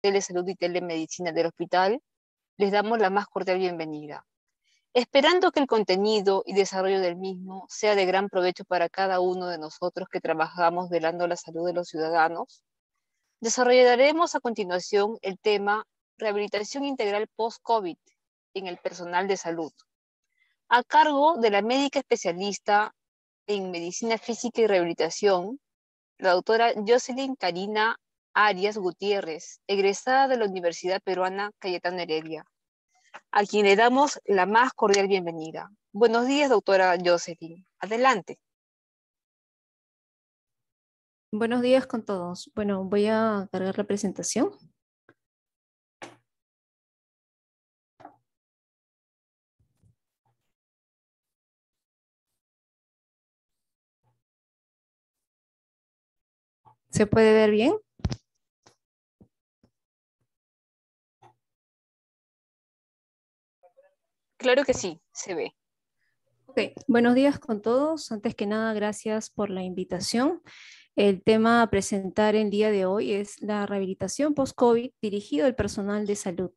Telesalud y Telemedicina del hospital, les damos la más cordial bienvenida, esperando que el contenido y desarrollo del mismo sea de gran provecho para cada uno de nosotros que trabajamos velando la salud de los ciudadanos. Desarrollaremos a continuación el tema Rehabilitación Integral Post-COVID en el personal de salud, a cargo de la médica especialista en Medicina Física y Rehabilitación, la doctora Jocelyn Karina Arias Gutiérrez, egresada de la Universidad Peruana Cayetano Heredia, a quien le damos la más cordial bienvenida. Buenos días, doctora Jocelyn. Adelante. Buenos días con todos. Bueno, voy a cargar la presentación. ¿Se puede ver bien? Claro que sí, se ve. Ok, buenos días con todos. Antes que nada, gracias por la invitación. El tema a presentar el día de hoy es la rehabilitación post-COVID dirigido al personal de salud.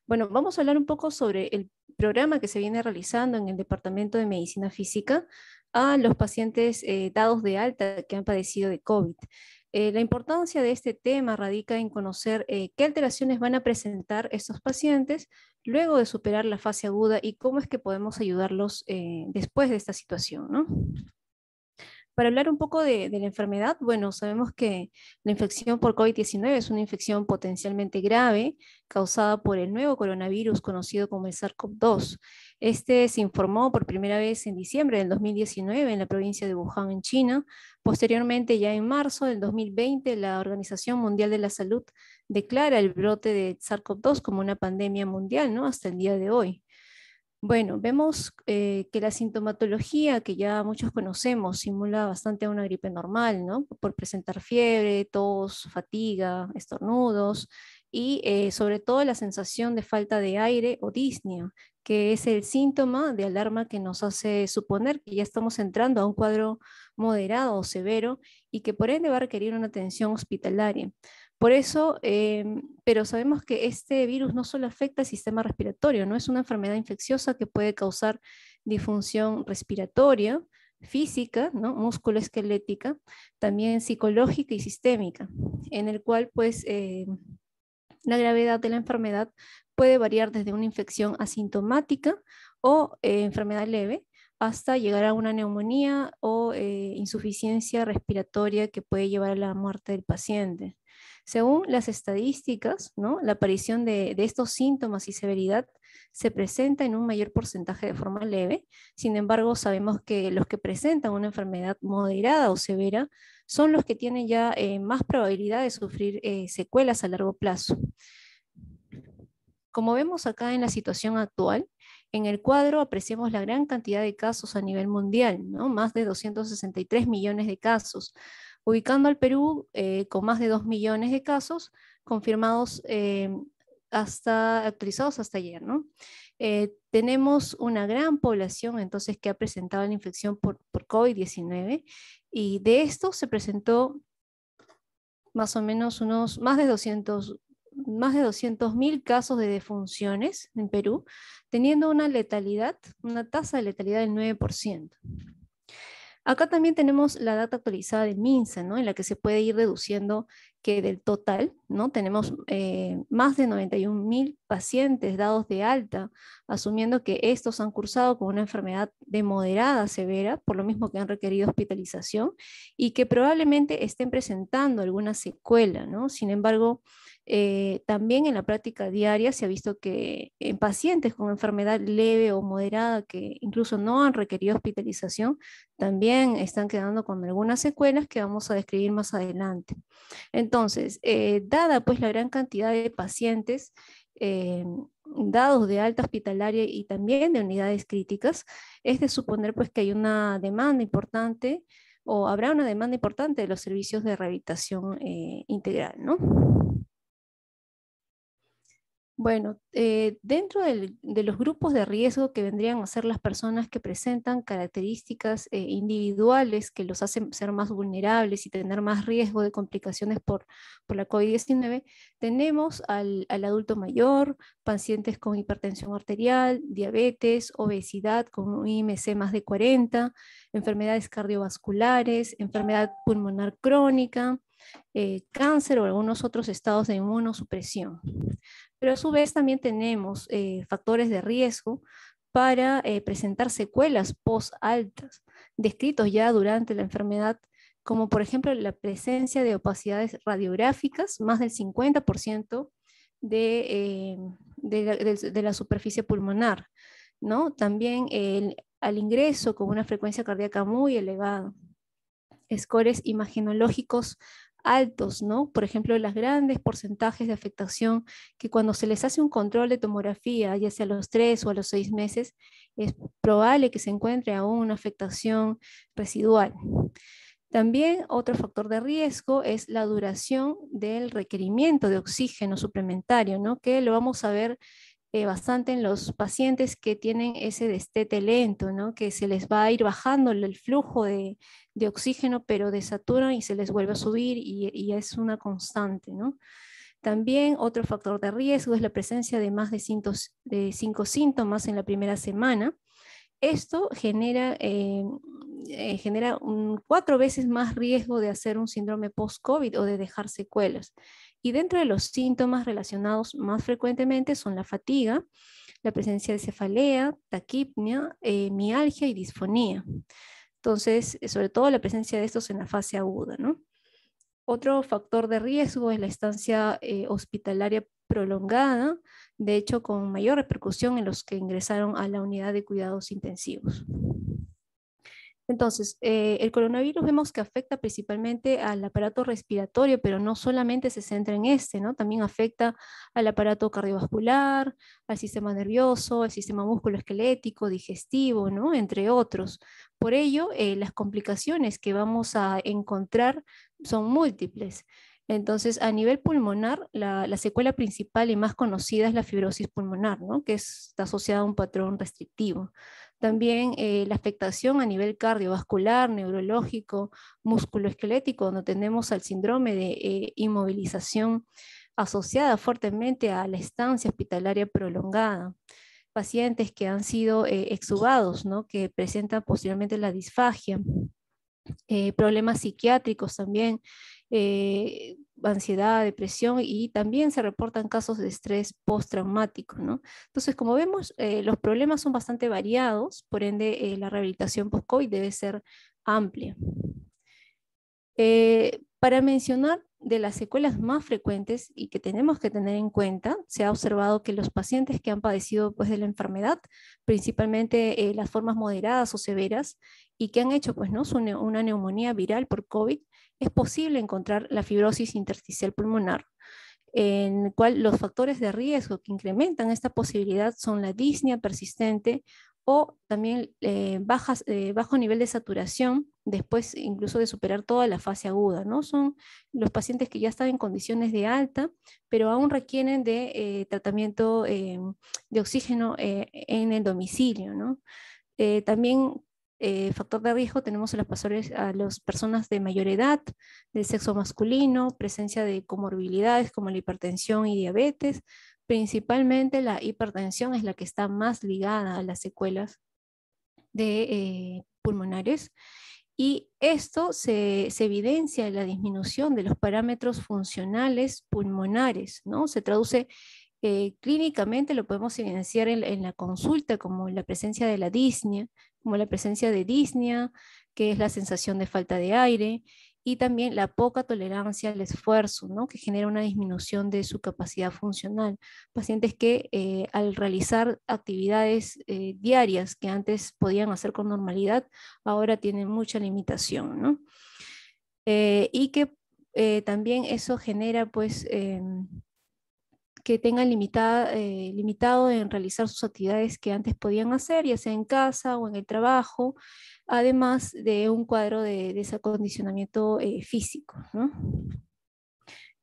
Bueno, vamos a hablar un poco sobre el programa que se viene realizando en el Departamento de Medicina Física a los pacientes dados de alta que han padecido de COVID. La importancia de este tema radica en conocer qué alteraciones van a presentar estos pacientes luego de superar la fase aguda y cómo es que podemos ayudarlos después de esta situación, ¿no? Para hablar un poco de la enfermedad, bueno, sabemos que la infección por COVID-19 es una infección potencialmente grave causada por el nuevo coronavirus conocido como el SARS-CoV-2. Este se informó por primera vez en diciembre del 2019 en la provincia de Wuhan, en China. Posteriormente, ya en marzo del 2020, la Organización Mundial de la Salud declara el brote de SARS-CoV-2 como una pandemia mundial, ¿no? Hasta el día de hoy. Bueno, vemos que la sintomatología que ya muchos conocemos simula bastante a una gripe normal, ¿no? Por presentar fiebre, tos, fatiga, estornudos y sobre todo la sensación de falta de aire o disnea, que es el síntoma de alarma que nos hace suponer que ya estamos entrando a un cuadro moderado o severo y que por ende va a requerir una atención hospitalaria. Por eso, pero sabemos que este virus no solo afecta al sistema respiratorio, no es una enfermedad infecciosa que puede causar disfunción respiratoria, física, ¿no? Musculoesquelética, también psicológica y sistémica, en el cual pues la gravedad de la enfermedad puede variar desde una infección asintomática o enfermedad leve hasta llegar a una neumonía o insuficiencia respiratoria que puede llevar a la muerte del paciente. Según las estadísticas, ¿no? La aparición de estos síntomas y severidad se presenta en un mayor porcentaje de forma leve. Sin embargo, sabemos que los que presentan una enfermedad moderada o severa son los que tienen ya más probabilidad de sufrir secuelas a largo plazo. Como vemos acá en la situación actual, en el cuadro apreciamos la gran cantidad de casos a nivel mundial, ¿no? Más de 263 millones de casos, ubicando al Perú con más de 2 millones de casos confirmados actualizados hasta ayer, ¿no? Tenemos una gran población entonces que ha presentado la infección por COVID-19 y de esto se presentó más o menos unos más de 200.000 casos de defunciones en Perú, teniendo una letalidad, una tasa de letalidad del 9%. Acá también tenemos la data actualizada del MINSA, ¿no? En la que se puede ir deduciendo que del total, ¿no? Tenemos más de 91.000 pacientes dados de alta, asumiendo que estos han cursado con una enfermedad de moderada a severa, por lo mismo que han requerido hospitalización y que probablemente estén presentando alguna secuela, ¿no? Sin embargo, también en la práctica diaria se ha visto que en pacientes con enfermedad leve o moderada que incluso no han requerido hospitalización, también están quedando con algunas secuelas que vamos a describir más adelante. Entonces, dada pues la gran cantidad de pacientes dados de alta hospitalaria y también de unidades críticas, es de suponer pues que hay una demanda importante o habrá una demanda importante de los servicios de rehabilitación integral, ¿no? Bueno, dentro de los grupos de riesgo que vendrían a ser las personas que presentan características individuales que los hacen ser más vulnerables y tener más riesgo de complicaciones por la COVID-19, tenemos al adulto mayor, pacientes con hipertensión arterial, diabetes, obesidad con un IMC más de 40, enfermedades cardiovasculares, enfermedad pulmonar crónica, cáncer o algunos otros estados de inmunosupresión. Pero a su vez también tenemos factores de riesgo para presentar secuelas post-altas, descritos ya durante la enfermedad, como por ejemplo la presencia de opacidades radiográficas, más del 50% de la superficie pulmonar, ¿no? También al ingreso con una frecuencia cardíaca muy elevada, scores imagenológicos altos, ¿no? Por ejemplo, los grandes porcentajes de afectación que cuando se les hace un control de tomografía, ya sea a los 3 o a los 6 meses, es probable que se encuentre aún una afectación residual. También otro factor de riesgo es la duración del requerimiento de oxígeno suplementario, ¿no? Que lo vamos a ver bastante en los pacientes que tienen ese destete lento, ¿no? Que se les va a ir bajando el flujo de oxígeno, pero desaturan y se les vuelve a subir y es una constante, ¿no? También otro factor de riesgo es la presencia de más de 5 síntomas en la primera semana. Esto genera 4 veces más riesgo de hacer un síndrome post-COVID o de dejar secuelas. Y dentro de los síntomas relacionados más frecuentemente son la fatiga, la presencia de cefalea, taquipnia, mialgia y disfonía. Entonces, sobre todo la presencia de estos en la fase aguda, ¿no? Otro factor de riesgo es la estancia hospitalaria prolongada, de hecho con mayor repercusión en los que ingresaron a la unidad de cuidados intensivos. Entonces, el coronavirus vemos que afecta principalmente al aparato respiratorio, pero no solamente se centra en este, ¿no? También afecta al aparato cardiovascular, al sistema nervioso, al sistema musculoesquelético, digestivo, ¿no? Entre otros. Por ello, las complicaciones que vamos a encontrar son múltiples. Entonces, a nivel pulmonar, la secuela principal y más conocida es la fibrosis pulmonar, ¿no? Que está asociada a un patrón restrictivo. También la afectación a nivel cardiovascular, neurológico, musculoesquelético, donde tenemos al síndrome de inmovilización asociada fuertemente a la estancia hospitalaria prolongada. Pacientes que han sido extubados, ¿no? Que presentan posteriormente la disfagia. Problemas psiquiátricos también, ansiedad, depresión y también se reportan casos de estrés postraumático, ¿no? Entonces, como vemos, los problemas son bastante variados, por ende, la rehabilitación post-COVID debe ser amplia. Para mencionar de las secuelas más frecuentes y que tenemos que tener en cuenta, se ha observado que los pacientes que han padecido pues, de la enfermedad, principalmente las formas moderadas o severas, y que han hecho pues, ¿no? una neumonía viral por COVID, es posible encontrar la fibrosis intersticial pulmonar, en el cual los factores de riesgo que incrementan esta posibilidad son la disnea persistente o también bajo nivel de saturación, después incluso de superar toda la fase aguda, ¿no? Son los pacientes que ya están en condiciones de alta, pero aún requieren de tratamiento de oxígeno en el domicilio, ¿no? También factor de riesgo tenemos a las personas de mayor edad, del sexo masculino, presencia de comorbilidades como la hipertensión y diabetes. Principalmente la hipertensión es la que está más ligada a las secuelas pulmonares. Y esto se evidencia en la disminución de los parámetros funcionales pulmonares, ¿no? Se traduce clínicamente, lo podemos evidenciar en la consulta, como la presencia de la disnea, como la presencia de disnea, que es la sensación de falta de aire, y también la poca tolerancia al esfuerzo, ¿no? Que genera una disminución de su capacidad funcional. Pacientes que al realizar actividades diarias que antes podían hacer con normalidad, ahora tienen mucha limitación, ¿no? Y que también eso genera, pues, que tengan limitado en realizar sus actividades que antes podían hacer, ya sea en casa o en el trabajo, además de un cuadro de desacondicionamiento físico, ¿no?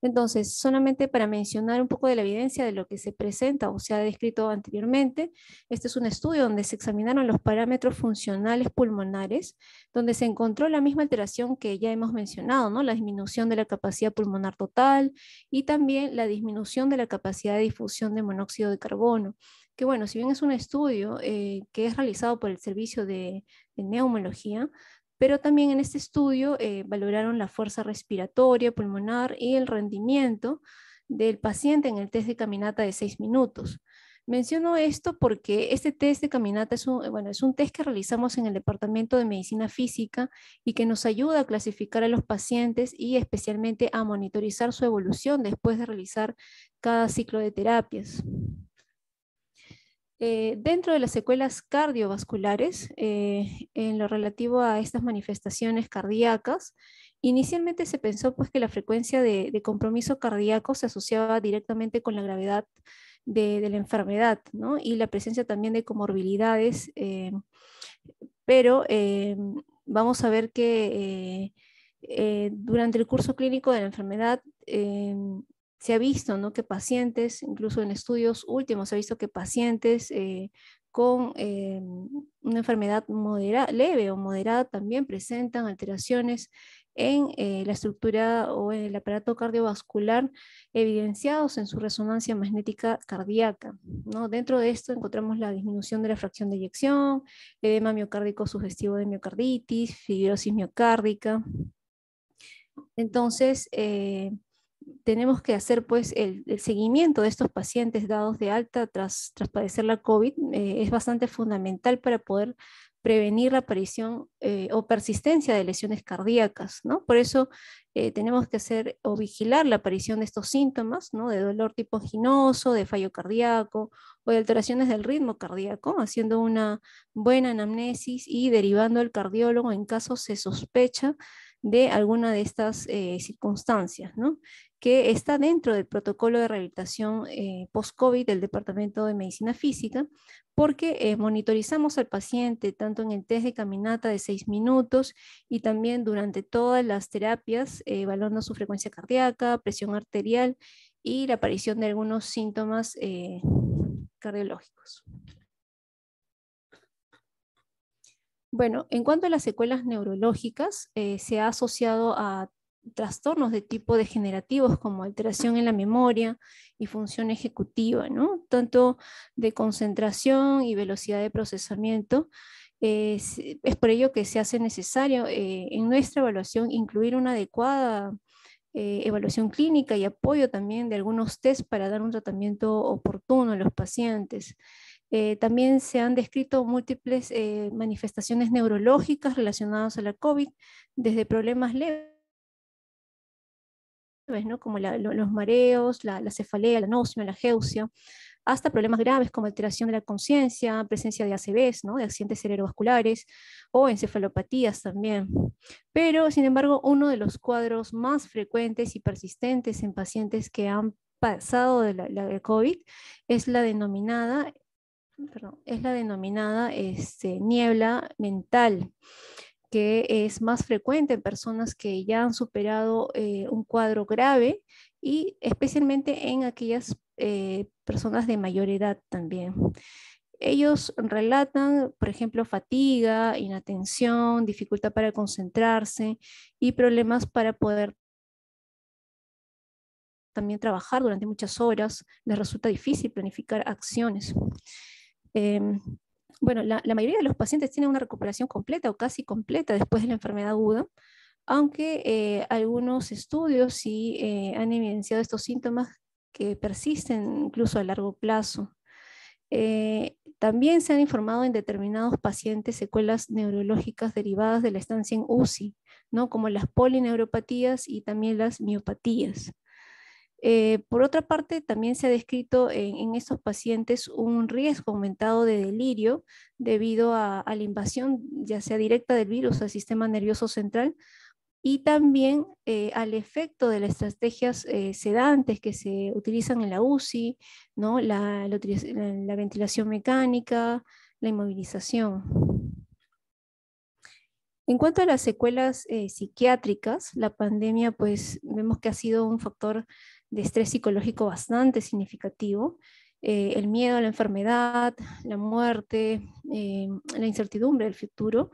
Entonces, solamente para mencionar un poco de la evidencia de lo que se presenta o se ha descrito anteriormente, este es un estudio donde se examinaron los parámetros funcionales pulmonares, donde se encontró la misma alteración que ya hemos mencionado, ¿no? La disminución de la capacidad pulmonar total y también la disminución de la capacidad de difusión de monóxido de carbono. Que bueno, si bien es un estudio que es realizado por el Servicio de Neumología, pero también en este estudio valoraron la fuerza respiratoria pulmonar y el rendimiento del paciente en el test de caminata de 6 minutos. Menciono esto porque este test de caminata bueno, es un test que realizamos en el Departamento de Medicina Física y que nos ayuda a clasificar a los pacientes y especialmente a monitorizar su evolución después de realizar cada ciclo de terapias. Dentro de las secuelas cardiovasculares, en lo relativo a estas manifestaciones cardíacas, inicialmente se pensó pues, que la frecuencia de compromiso cardíaco se asociaba directamente con la gravedad de la enfermedad, ¿no? Y la presencia también de comorbilidades, pero vamos a ver que durante el curso clínico de la enfermedad se ha visto, ¿no? Que pacientes, incluso en estudios últimos, se ha visto que pacientes con una enfermedad leve o moderada también presentan alteraciones en la estructura o en el aparato cardiovascular evidenciados en su resonancia magnética cardíaca, ¿no? Dentro de esto encontramos la disminución de la fracción de eyección, edema miocárdico sugestivo de miocarditis, fibrosis miocárdica. Entonces, tenemos que hacer pues el seguimiento de estos pacientes dados de alta tras padecer la COVID. Es bastante fundamental para poder prevenir la aparición o persistencia de lesiones cardíacas, ¿no? Por eso tenemos que hacer o vigilar la aparición de estos síntomas, ¿no? De dolor tipo anginoso, de fallo cardíaco o de alteraciones del ritmo cardíaco, haciendo una buena anamnesis y derivando al cardiólogo en caso se sospecha de alguna de estas circunstancias, ¿no? Que está dentro del protocolo de rehabilitación post-COVID del Departamento de Medicina Física, porque monitorizamos al paciente tanto en el test de caminata de 6 minutos y también durante todas las terapias, evaluando su frecuencia cardíaca, presión arterial y la aparición de algunos síntomas cardiológicos. Bueno, en cuanto a las secuelas neurológicas, se ha asociado a trastornos de tipo degenerativos como alteración en la memoria y función ejecutiva, ¿no? Tanto de concentración y velocidad de procesamiento. Es por ello que se hace necesario en nuestra evaluación incluir una adecuada evaluación clínica y apoyo también de algunos test para dar un tratamiento oportuno a los pacientes. También se han descrito múltiples manifestaciones neurológicas relacionadas a la COVID, desde problemas leves, ¿no? Como los mareos, la cefalea, la náusea, la geusia, hasta problemas graves como alteración de la conciencia, presencia de ACVs, ¿no? De accidentes cerebrovasculares o encefalopatías también. Pero, sin embargo, uno de los cuadros más frecuentes y persistentes en pacientes que han pasado de la COVID es la denominada niebla mental, que es más frecuente en personas que ya han superado un cuadro grave y especialmente en aquellas personas de mayor edad también. Ellos relatan, por ejemplo, fatiga, inatención, dificultad para concentrarse y problemas para poder también trabajar durante muchas horas. Les resulta difícil planificar acciones. Bueno, la mayoría de los pacientes tienen una recuperación completa o casi completa después de la enfermedad aguda, aunque algunos estudios sí han evidenciado estos síntomas que persisten incluso a largo plazo. También se han informado en determinados pacientes secuelas neurológicas derivadas de la estancia en UCI, ¿no? Como las polineuropatías y también las miopatías. Por otra parte, también se ha descrito en estos pacientes un riesgo aumentado de delirio debido a la invasión, ya sea directa del virus al sistema nervioso central, y también al efecto de las estrategias sedantes que se utilizan en la UCI, ¿no? La ventilación mecánica, la inmovilización. En cuanto a las secuelas psiquiátricas, la pandemia pues vemos que ha sido un factor de estrés psicológico bastante significativo. El miedo a la enfermedad, la muerte, la incertidumbre del futuro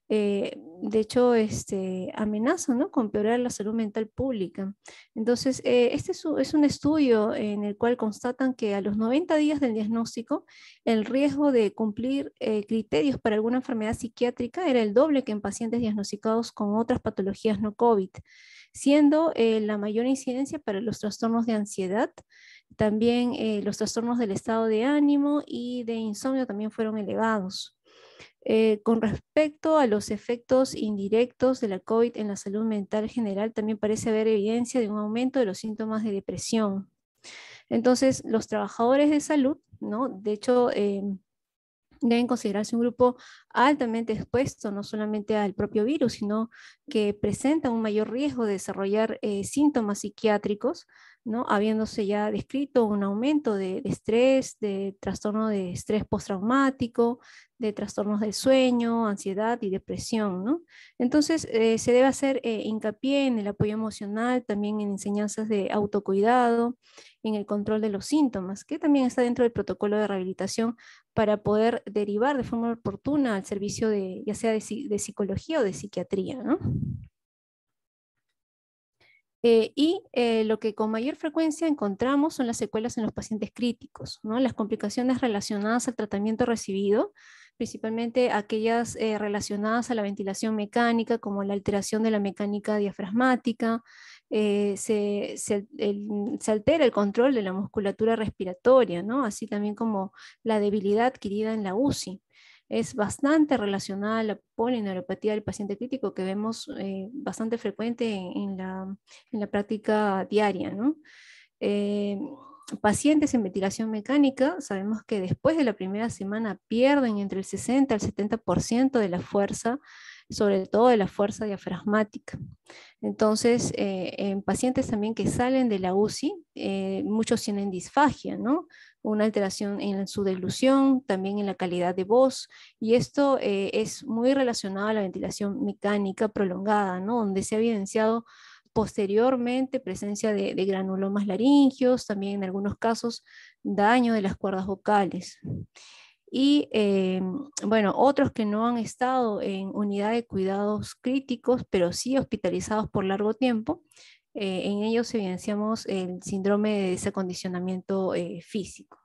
de hecho, amenaza, ¿no?, con empeorar la salud mental pública. Entonces, este es un estudio en el cual constatan que a los 90 días del diagnóstico, el riesgo de cumplir criterios para alguna enfermedad psiquiátrica era el doble que en pacientes diagnosticados con otras patologías no COVID, siendo la mayor incidencia para los trastornos de ansiedad. También los trastornos del estado de ánimo y de insomnio también fueron elevados. Con respecto a los efectos indirectos de la COVID en la salud mental general, también parece haber evidencia de un aumento de los síntomas de depresión. Entonces, los trabajadores de salud, ¿no? De hecho, deben considerarse un grupo altamente expuesto, no solamente al propio virus, sino que presenta un mayor riesgo de desarrollar síntomas psiquiátricos, ¿no? Habiéndose ya descrito un aumento de estrés, de trastorno de estrés postraumático, de trastornos del sueño, ansiedad y depresión, ¿no? Entonces, se debe hacer hincapié en el apoyo emocional, también en enseñanzas de autocuidado, en el control de los síntomas, que también está dentro del protocolo de rehabilitación para poder derivar de forma oportuna al servicio de, ya sea de psicología o de psiquiatría, ¿no? Lo que con mayor frecuencia encontramos son las secuelas en los pacientes críticos, ¿no? Las complicaciones relacionadas al tratamiento recibido, principalmente aquellas relacionadas a la ventilación mecánica, como la alteración de la mecánica diafragmática, se altera el control de la musculatura respiratoria, ¿no? Así también como la debilidad adquirida en la UCI. Es bastante relacionada a la polineuropatía del paciente crítico que vemos bastante frecuente en la práctica diaria, ¿no? Eh, Pacientes en ventilación mecánica, sabemos que después de la primera semana pierden entre el 60 al 70% de la fuerza, sobre todo de la fuerza diafragmática. Entonces, en pacientes también que salen de la UCI, muchos tienen disfagia, ¿no? Una alteración en su deglución, también en la calidad de voz, y esto es muy relacionado a la ventilación mecánica prolongada, ¿no? Donde se ha evidenciado posteriormente presencia de granulomas laringios, también en algunos casos daño de las cuerdas vocales. Y bueno, otros que no han estado en unidad de cuidados críticos, pero sí hospitalizados por largo tiempo, en ellos evidenciamos el síndrome de desacondicionamiento físico.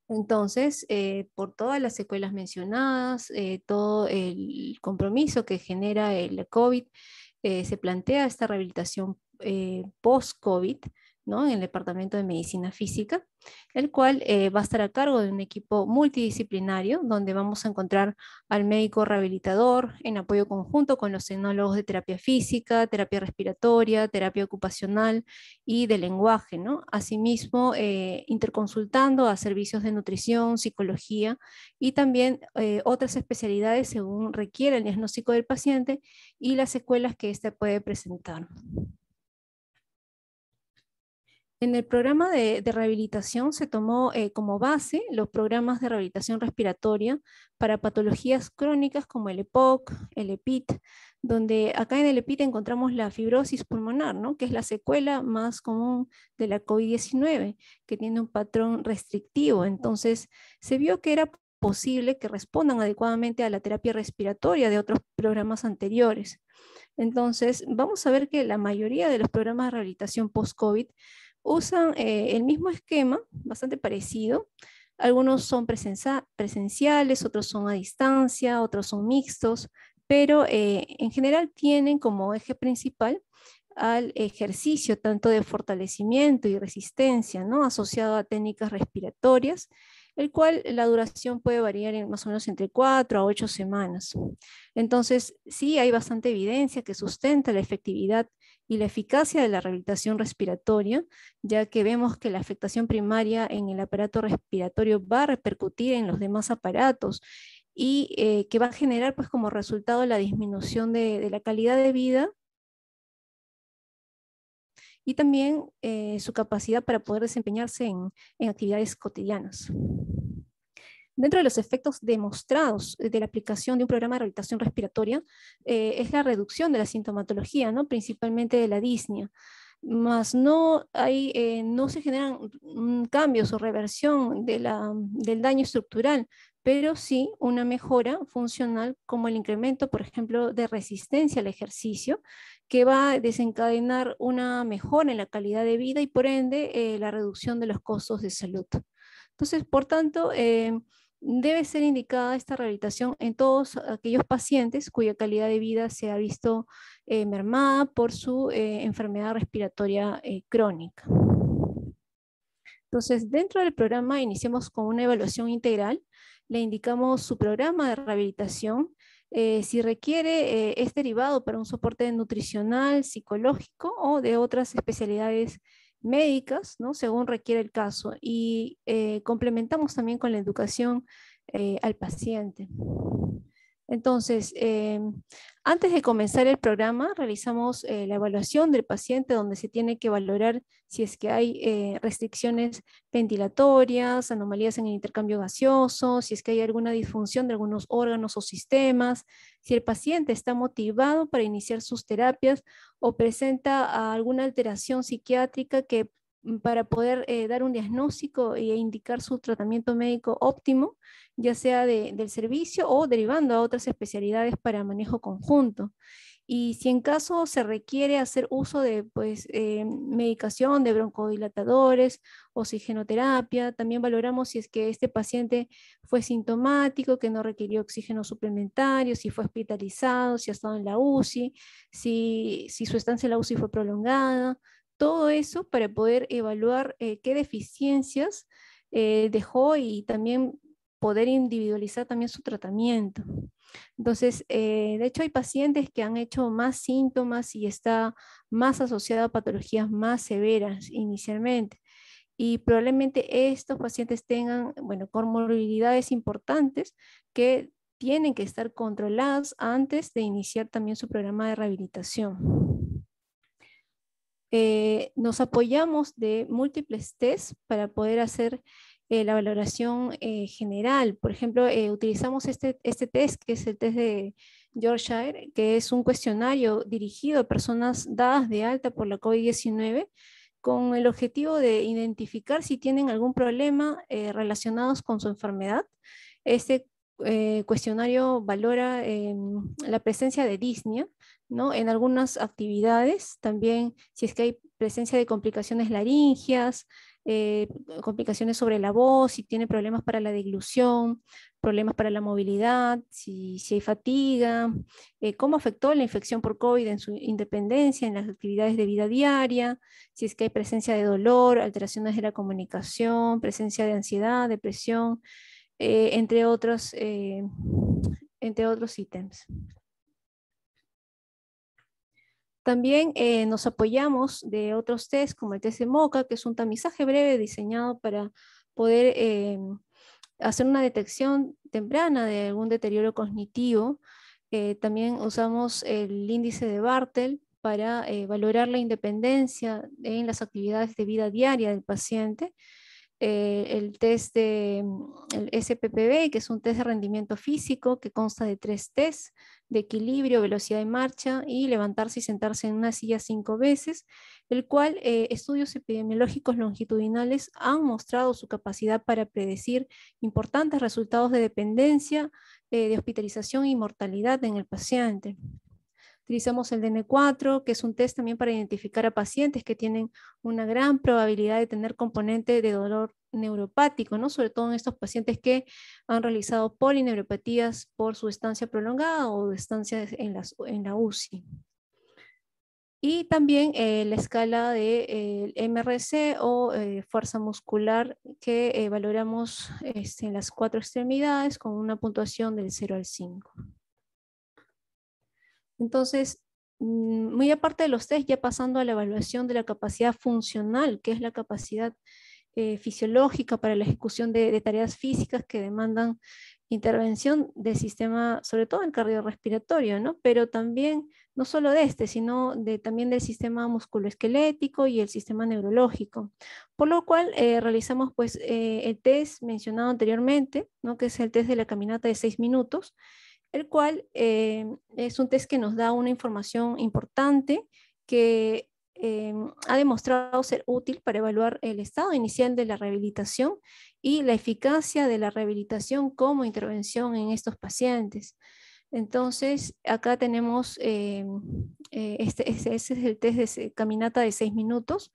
Entonces, por todas las secuelas mencionadas, todo el compromiso que genera el COVID, se plantea esta rehabilitación post-COVID, ¿no?, en el Departamento de Medicina Física, el cual va a estar a cargo de un equipo multidisciplinario, donde vamos a encontrar al médico rehabilitador en apoyo conjunto con los tecnólogos de terapia física, terapia respiratoria, terapia ocupacional y de lenguaje, ¿no? Asimismo, interconsultando a servicios de nutrición, psicología y también otras especialidades según requiera el diagnóstico del paciente y las secuelas que éste puede presentar. En el programa de rehabilitación se tomó como base los programas de rehabilitación respiratoria para patologías crónicas como el EPOC, el EPIT, donde acá en el EPIT encontramos la fibrosis pulmonar, ¿no?, que es la secuela más común de la COVID-19, que tiene un patrón restrictivo. Entonces, se vio que era posible que respondan adecuadamente a la terapia respiratoria de otros programas anteriores. Entonces, vamos a ver que la mayoría de los programas de rehabilitación post-COVID usan el mismo esquema, bastante parecido. Algunos son presenciales, otros son a distancia, otros son mixtos, pero en general tienen como eje principal al ejercicio tanto de fortalecimiento y resistencia, ¿no?, asociado a técnicas respiratorias, el cual la duración puede variar en más o menos entre 4 a 8 semanas. Entonces, sí hay bastante evidencia que sustenta la efectividad y la eficacia de la rehabilitación respiratoria, ya que vemos que la afectación primaria en el aparato respiratorio va a repercutir en los demás aparatos y que va a generar pues como resultado la disminución de la calidad de vida y también su capacidad para poder desempeñarse en actividades cotidianas. Dentro de los efectos demostrados de la aplicación de un programa de rehabilitación respiratoria es la reducción de la sintomatología, ¿no? Principalmente de la disnea. Más no se generan cambios o reversión del daño estructural, pero sí una mejora funcional como el incremento, por ejemplo, de resistencia al ejercicio, que va a desencadenar una mejora en la calidad de vida y por ende la reducción de los costos de salud. Entonces, por tanto, debe ser indicada esta rehabilitación en todos aquellos pacientes cuya calidad de vida se ha visto mermada por su enfermedad respiratoria crónica. Entonces, dentro del programa iniciamos con una evaluación integral, le indicamos su programa de rehabilitación, si requiere, es derivado para un soporte nutricional, psicológico o de otras especialidades médicas, ¿no? Según requiere el caso. Y complementamos también con la educación al paciente. Entonces, antes de comenzar el programa, realizamos la evaluación del paciente donde se tiene que valorar si es que hay restricciones ventilatorias, anomalías en el intercambio gaseoso, si es que hay alguna disfunción de algunos órganos o sistemas, si el paciente está motivado para iniciar sus terapias o presenta alguna alteración psiquiátrica que para poder dar un diagnóstico e indicar su tratamiento médico óptimo, ya sea del servicio o derivando a otras especialidades para manejo conjunto. Y si en caso se requiere hacer uso de medicación, de broncodilatadores, oxigenoterapia, también valoramos si es que este paciente fue sintomático, que no requirió oxígeno suplementario, si fue hospitalizado, si ha estado en la UCI, si su estancia en la UCI fue prolongada. Todo eso para poder evaluar qué deficiencias dejó y también poder individualizar también su tratamiento. Entonces, de hecho hay pacientes que han hecho más síntomas y está más asociado a patologías más severas inicialmente. Y probablemente estos pacientes tengan, bueno, comorbilidades importantes que tienen que estar controladas antes de iniciar también su programa de rehabilitación. Nos apoyamos de múltiples tests para poder hacer la valoración general. Por ejemplo, utilizamos este test, que es el test de Yorkshire, que es un cuestionario dirigido a personas dadas de alta por la COVID-19, con el objetivo de identificar si tienen algún problema relacionados con su enfermedad. Este cuestionario valora la presencia de disnea, ¿no? En algunas actividades, también si es que hay presencia de complicaciones laringias, complicaciones sobre la voz, si tiene problemas para la deglución, problemas para la movilidad, si hay fatiga, cómo afectó la infección por COVID en su independencia, en las actividades de vida diaria, si es que hay presencia de dolor, alteraciones de la comunicación, presencia de ansiedad, depresión, entre otros ítems. También nos apoyamos de otros test, como el test de MOCA, que es un tamizaje breve diseñado para poder hacer una detección temprana de algún deterioro cognitivo. También usamos el índice de Bartel para valorar la independencia en las actividades de vida diaria del paciente. El test el SPPB, que es un test de rendimiento físico que consta de 3 tests: de equilibrio, velocidad de marcha y levantarse y sentarse en una silla 5 veces, el cual estudios epidemiológicos longitudinales han mostrado su capacidad para predecir importantes resultados de dependencia, de hospitalización y mortalidad en el paciente. Utilizamos el DN4, que es un test también para identificar a pacientes que tienen una gran probabilidad de tener componente de dolor neuropático, ¿no? Sobre todo en estos pacientes que han realizado polineuropatías por su estancia prolongada o estancia en la UCI. Y también la escala de MRC o fuerza muscular, que valoramos en las 4 extremidades con una puntuación del 0 al 5. Entonces, muy aparte de los test, ya pasando a la evaluación de la capacidad funcional, que es la capacidad fisiológica para la ejecución de tareas físicas que demandan intervención del sistema, sobre todo el cardiorrespiratorio, ¿no? Pero también, no solo de este, sino también del sistema musculoesquelético y el sistema neurológico. Por lo cual realizamos pues el test mencionado anteriormente, ¿no? Que es el test de la caminata de 6 minutos, el cual es un test que nos da una información importante que ha demostrado ser útil para evaluar el estado inicial de la rehabilitación y la eficacia de la rehabilitación como intervención en estos pacientes. Entonces, acá tenemos, ese es el test de caminata de 6 minutos.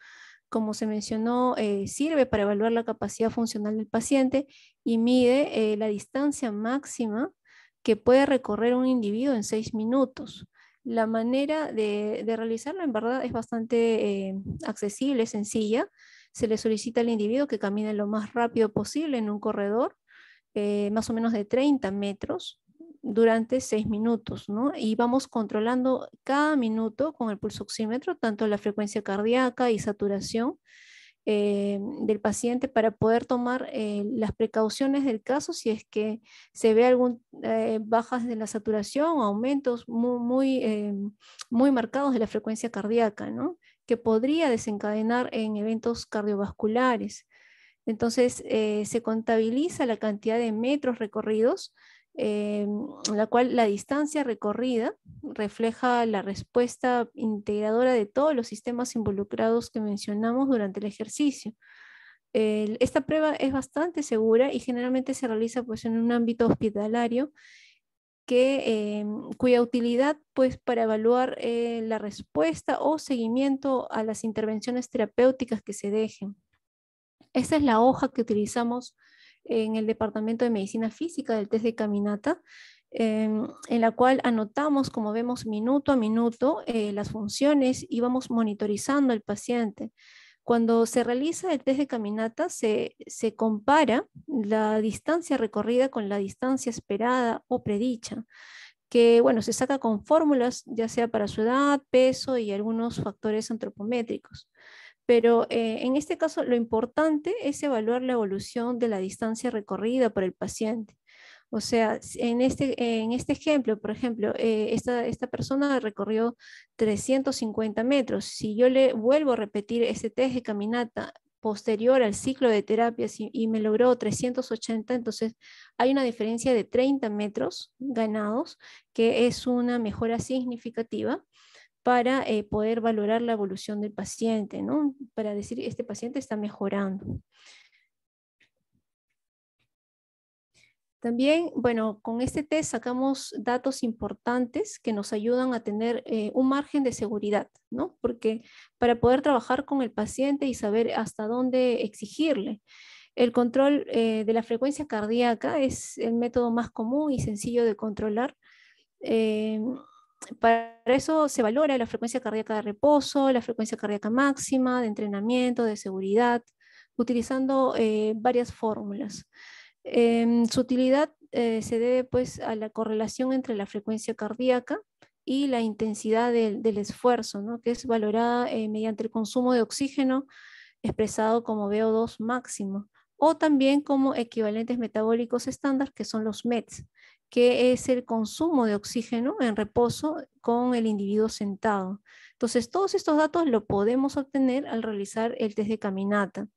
Como se mencionó, sirve para evaluar la capacidad funcional del paciente y mide la distancia máxima que puede recorrer un individuo en 6 minutos. La manera de realizarlo en verdad es bastante accesible, sencilla. Se le solicita al individuo que camine lo más rápido posible en un corredor, más o menos de 30 metros, durante 6 minutos, ¿no? Y vamos controlando cada minuto con el pulsoxímetro, tanto la frecuencia cardíaca y saturación del paciente para poder tomar las precauciones del caso si es que se ve algún bajas de la saturación o aumentos muy marcados de la frecuencia cardíaca, ¿no? Que podría desencadenar en eventos cardiovasculares. Entonces, se contabiliza la cantidad de metros recorridos, la cual la distancia recorrida refleja la respuesta integradora de todos los sistemas involucrados que mencionamos durante el ejercicio. Esta prueba es bastante segura y generalmente se realiza pues, en un ámbito hospitalario cuya utilidad pues, para evaluar la respuesta o seguimiento a las intervenciones terapéuticas que se dejen. Esta es la hoja que utilizamos en el Departamento de Medicina Física del test de caminata, en la cual anotamos, como vemos, minuto a minuto las funciones y vamos monitorizando al paciente. Cuando se realiza el test de caminata, se compara la distancia recorrida con la distancia esperada o predicha, que bueno, se saca con fórmulas, ya sea para su edad, peso y algunos factores antropométricos. Pero en este caso lo importante es evaluar la evolución de la distancia recorrida por el paciente. O sea, en este ejemplo, por ejemplo, esta persona recorrió 350 metros. Si yo le vuelvo a repetir ese test de caminata posterior al ciclo de terapias y me logró 380, entonces hay una diferencia de 30 metros ganados, que es una mejora significativa para poder valorar la evolución del paciente, ¿no? Para decir, este paciente está mejorando. También, bueno, con este test sacamos datos importantes que nos ayudan a tener un margen de seguridad, ¿no? Porque para poder trabajar con el paciente y saber hasta dónde exigirle. El control de la frecuencia cardíaca es el método más común y sencillo de controlar. Para eso se valora la frecuencia cardíaca de reposo, la frecuencia cardíaca máxima, de entrenamiento, de seguridad, utilizando varias fórmulas. Su utilidad se debe pues a la correlación entre la frecuencia cardíaca y la intensidad del esfuerzo, ¿no? Que es valorada mediante el consumo de oxígeno expresado como VO2 máximo, o también como equivalentes metabólicos estándar, que son los METs, que es el consumo de oxígeno en reposo con el individuo sentado. Entonces, todos estos datos lo podemos obtener al realizar el test de caminata.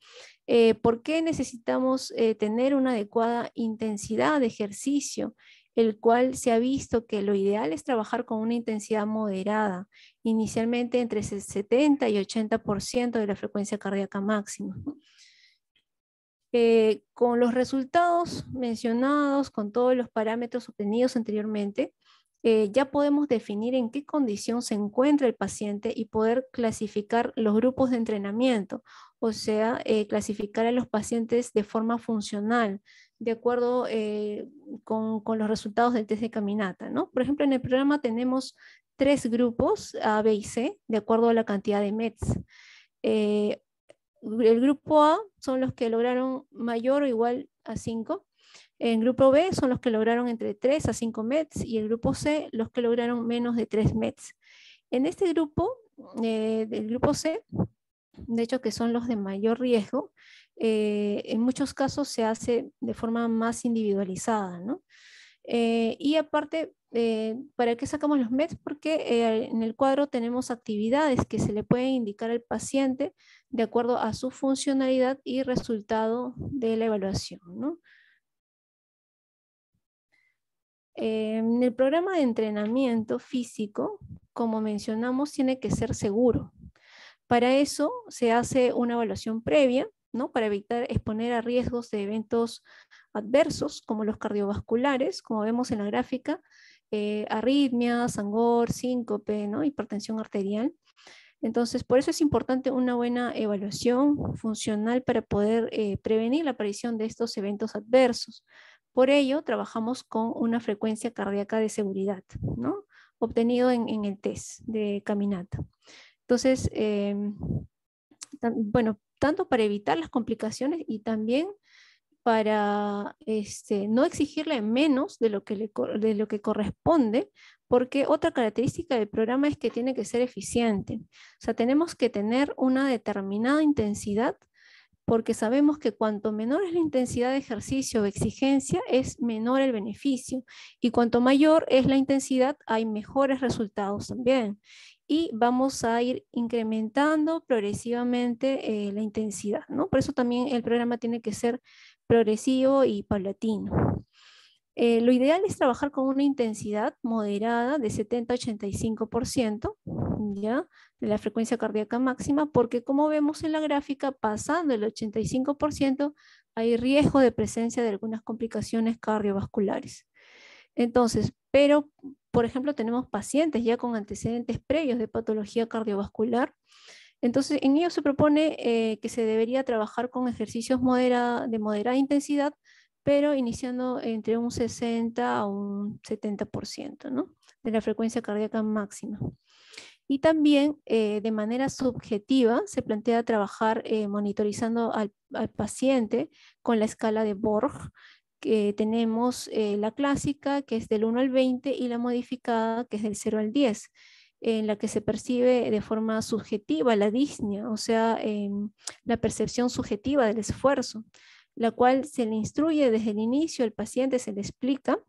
¿Por qué necesitamos tener una adecuada intensidad de ejercicio? El cual se ha visto que lo ideal es trabajar con una intensidad moderada, inicialmente entre 70 y 80% de la frecuencia cardíaca máxima. Con los resultados mencionados, con todos los parámetros obtenidos anteriormente, ya podemos definir en qué condición se encuentra el paciente y poder clasificar los grupos de entrenamiento, o sea, clasificar a los pacientes de forma funcional, de acuerdo con los resultados del test de caminata, ¿no? Por ejemplo, en el programa tenemos 3 grupos, A, B y C, de acuerdo a la cantidad de METs. El grupo A son los que lograron mayor o igual a 5. El grupo B son los que lograron entre 3 a 5 METs y el grupo C los que lograron menos de 3 METs. En este grupo, del grupo C, de hecho que son los de mayor riesgo, en muchos casos se hace de forma más individualizada, ¿no? Y aparte, ¿para qué sacamos los METs? Porque en el cuadro tenemos actividades que se le pueden indicar al paciente de acuerdo a su funcionalidad y resultado de la evaluación, ¿no? En el programa de entrenamiento físico, como mencionamos, tiene que ser seguro. Para eso se hace una evaluación previa, ¿no? Para evitar exponer a riesgos de eventos adversos, como los cardiovasculares, como vemos en la gráfica, arritmia, sangor, síncope, ¿no? Hipertensión arterial. Entonces, por eso es importante una buena evaluación funcional para poder prevenir la aparición de estos eventos adversos. Por ello, trabajamos con una frecuencia cardíaca de seguridad, ¿no? Obtenido en el test de caminata. Entonces, bueno, tanto para evitar las complicaciones y también para no exigirle menos de lo que corresponde, porque otra característica del programa es que tiene que ser eficiente. O sea, tenemos que tener una determinada intensidad, porque sabemos que cuanto menor es la intensidad de ejercicio o exigencia, es menor el beneficio. Y cuanto mayor es la intensidad, hay mejores resultados también. Y vamos a ir incrementando progresivamente la intensidad, ¿no? Por eso también el programa tiene que ser progresivo y paulatino. Lo ideal es trabajar con una intensidad moderada de 70-85%, ¿ya? De la frecuencia cardíaca máxima, porque como vemos en la gráfica, pasando el 85%, hay riesgo de presencia de algunas complicaciones cardiovasculares. Entonces, pero, por ejemplo, tenemos pacientes ya con antecedentes previos de patología cardiovascular. Entonces, en ello se propone que se debería trabajar con ejercicios de moderada intensidad, pero iniciando entre un 60 a un 70%, ¿no? De la frecuencia cardíaca máxima. Y también de manera subjetiva se plantea trabajar monitorizando al paciente con la escala de Borg, que tenemos la clásica, que es del 1 al 20, y la modificada, que es del 0 al 10, en la que se percibe de forma subjetiva la disnea, o sea, la percepción subjetiva del esfuerzo, la cual se le instruye desde el inicio al paciente, se le explica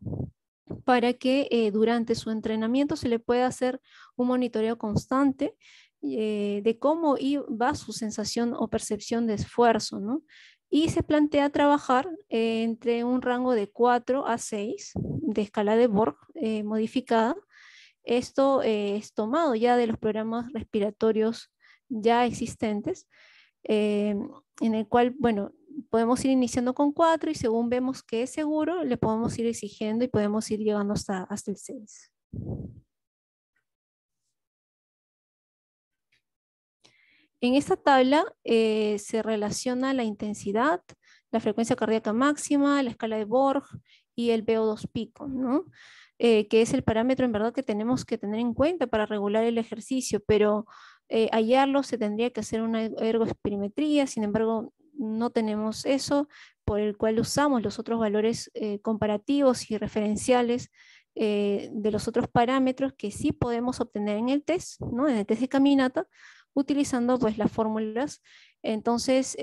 para que durante su entrenamiento se le pueda hacer un monitoreo constante de cómo va su sensación o percepción de esfuerzo, ¿no? Y se plantea trabajar entre un rango de 4 a 6 de escala de Borg modificada. Esto es tomado ya de los programas respiratorios ya existentes, eh, en el cual, bueno, podemos ir iniciando con 4 y según vemos que es seguro, le podemos ir exigiendo y podemos ir llegando hasta el 6. En esta tabla se relaciona la intensidad, la frecuencia cardíaca máxima, la escala de Borg y el VO2 pico, ¿no? Que es el parámetro en verdad que tenemos que tener en cuenta para regular el ejercicio, pero hallarlo se tendría que hacer una ergospirometría, sin embargo no tenemos eso, por el cual usamos los otros valores comparativos y referenciales de los otros parámetros que sí podemos obtener en el test, ¿no? En el test de caminata, utilizando pues las fórmulas. Entonces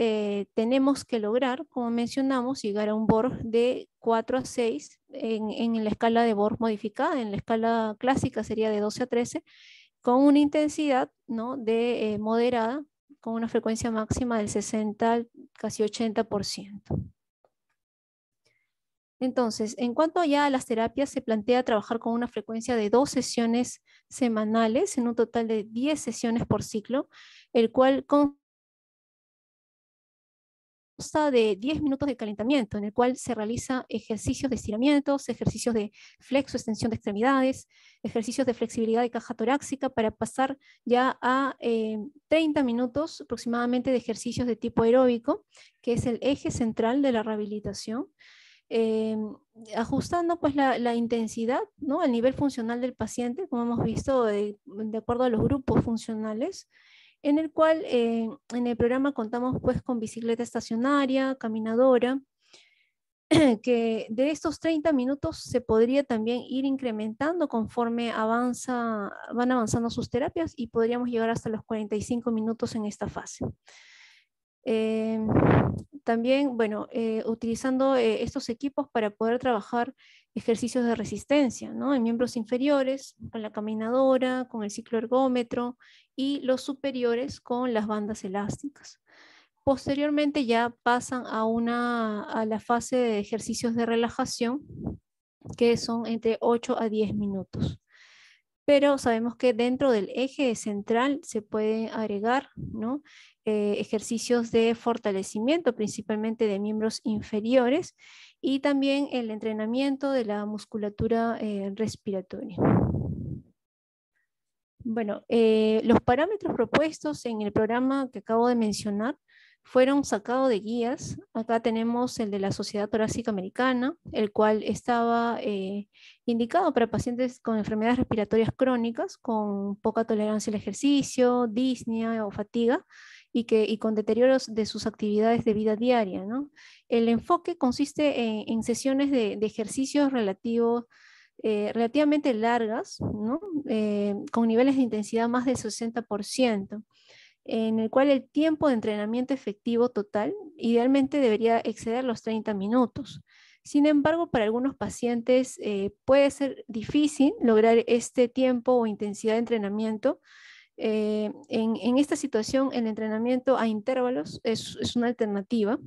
tenemos que lograr, como mencionamos, llegar a un Borg de 4 a 6 en la escala de Borg modificada. En la escala clásica sería de 12 a 13, con una intensidad, ¿no?, de moderada, con una frecuencia máxima del 60 al casi 80%. Entonces, en cuanto ya a las terapias, se plantea trabajar con una frecuencia de 2 sesiones semanales, en un total de 10 sesiones por ciclo, el cual consta de 10 minutos de calentamiento, en el cual se realiza ejercicios de estiramientos, ejercicios de flexo, extensión de extremidades, ejercicios de flexibilidad de caja torácica, para pasar ya a 30 minutos aproximadamente de ejercicios de tipo aeróbico, que es el eje central de la rehabilitación. Ajustando pues la intensidad, ¿no?, al nivel funcional del paciente, como hemos visto, de acuerdo a los grupos funcionales, en el cual en el programa contamos pues con bicicleta estacionaria, caminadora, que de estos 30 minutos se podría también ir incrementando conforme van avanzando sus terapias y podríamos llegar hasta los 45 minutos en esta fase. Eh, También, bueno, utilizando estos equipos para poder trabajar ejercicios de resistencia, ¿no? En miembros inferiores, con la caminadora, con el ciclo ergómetro, y los superiores con las bandas elásticas. Posteriormente ya pasan a la fase de ejercicios de relajación, que son entre 8 a 10 minutos. Pero sabemos que dentro del eje central se pueden agregar, ¿no? Ejercicios de fortalecimiento, principalmente de miembros inferiores, y también el entrenamiento de la musculatura respiratoria. Bueno, los parámetros propuestos en el programa que acabo de mencionar fueron sacados de guías. Acá tenemos el de la Sociedad Torácica Americana, el cual estaba indicado para pacientes con enfermedades respiratorias crónicas, con poca tolerancia al ejercicio, disnea o fatiga, y con deterioros de sus actividades de vida diaria, ¿no? El enfoque consiste en sesiones de ejercicios relativamente largas, ¿no? Con niveles de intensidad más del 60%, en el cual el tiempo de entrenamiento efectivo total idealmente debería exceder los 30 minutos. Sin embargo, para algunos pacientes puede ser difícil lograr este tiempo o intensidad de entrenamiento. En esta situación, el entrenamiento a intervalos es una alternativa,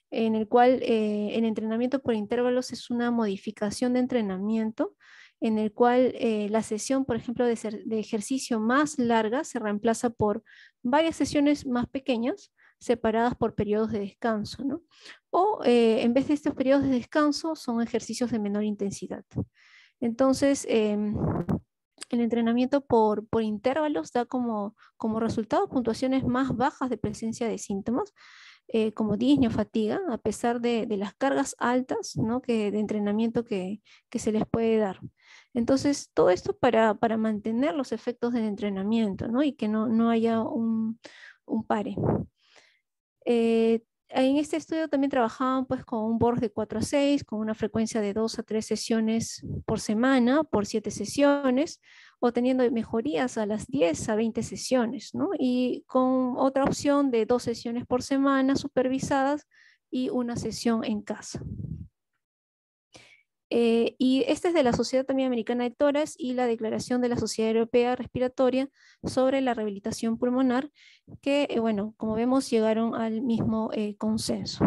en el cual el entrenamiento por intervalos es una modificación de entrenamiento, en el cual la sesión, por ejemplo, de ejercicio más larga se reemplaza por varias sesiones más pequeñas, separadas por periodos de descanso, ¿no? O en vez de estos periodos de descanso, son ejercicios de menor intensidad. Entonces, el entrenamiento por intervalos da como resultado puntuaciones más bajas de presencia de síntomas, como disnea o fatiga, a pesar de las cargas altas, ¿no? de entrenamiento que se les puede dar. Entonces, todo esto para mantener los efectos del entrenamiento, ¿no? Y que no haya un pare. En este estudio también trabajaban pues con un board de 4 a 6, con una frecuencia de 2 a 3 sesiones por semana, por 7 sesiones, o teniendo mejorías a las 10 a 20 sesiones, ¿no? Y con otra opción de 2 sesiones por semana supervisadas y una sesión en casa. Y este es de la Sociedad también Americana de Tórax y la Declaración de la Sociedad Europea Respiratoria sobre la rehabilitación pulmonar, que, bueno, como vemos, llegaron al mismo consenso.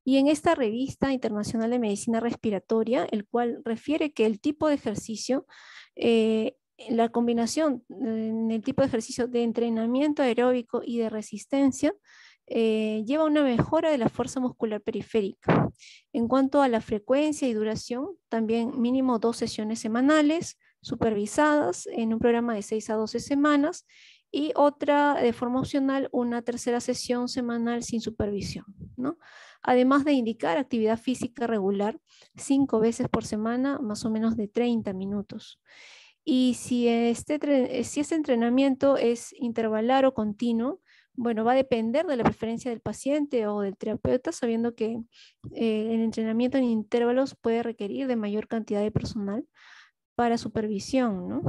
Y en esta revista internacional de medicina respiratoria, el cual refiere que el tipo de ejercicio, la combinación en el tipo de ejercicio de entrenamiento aeróbico y de resistencia, lleva a una mejora de la fuerza muscular periférica. En cuanto a la frecuencia y duración, también mínimo 2 sesiones semanales, supervisadas en un programa de 6 a 12 semanas, y otra de forma opcional, una tercera sesión semanal sin supervisión, ¿no? Además de indicar actividad física regular 5 veces por semana, más o menos de 30 minutos. Y si este entrenamiento es intervalar o continuo, bueno, va a depender de la preferencia del paciente o del terapeuta, sabiendo que el entrenamiento en intervalos puede requerir de mayor cantidad de personal para supervisión, ¿no?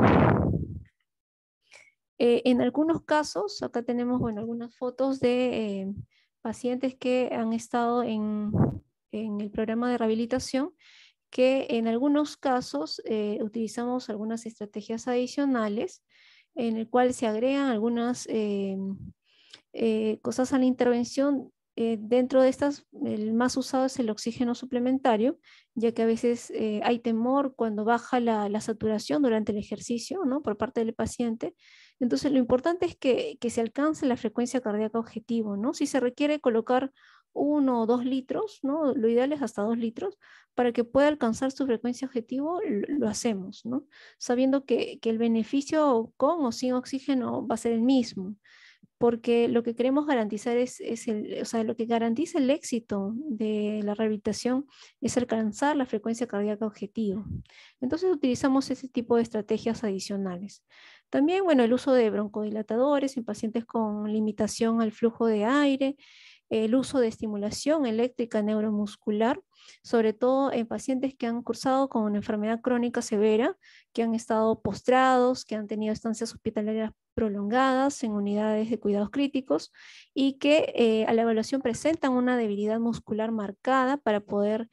En algunos casos, acá tenemos, bueno, algunas fotos de pacientes que han estado en el programa de rehabilitación, que en algunos casos utilizamos algunas estrategias adicionales en el cual se agregan algunas cosas a la intervención. Dentro de estas, el más usado es el oxígeno suplementario, ya que a veces hay temor cuando baja la saturación durante el ejercicio, ¿no? Por parte del paciente. Entonces, lo importante es que se alcance la frecuencia cardíaca objetivo, ¿no? Si se requiere colocar 1 o 2 litros, ¿no? Lo ideal es hasta 2 litros, para que pueda alcanzar su frecuencia objetivo, lo hacemos, ¿no? Sabiendo que el beneficio con o sin oxígeno va a ser el mismo, porque lo que queremos garantizar o sea, lo que garantiza el éxito de la rehabilitación es alcanzar la frecuencia cardíaca objetivo. Entonces utilizamos ese tipo de estrategias adicionales. También, bueno, el uso de broncodilatadores en pacientes con limitación al flujo de aire, el uso de estimulación eléctrica neuromuscular, sobre todo en pacientes que han cursado con una enfermedad crónica severa, que han estado postrados, que han tenido estancias hospitalarias prolongadas en unidades de cuidados críticos y que a la evaluación presentan una debilidad muscular marcada. Para poder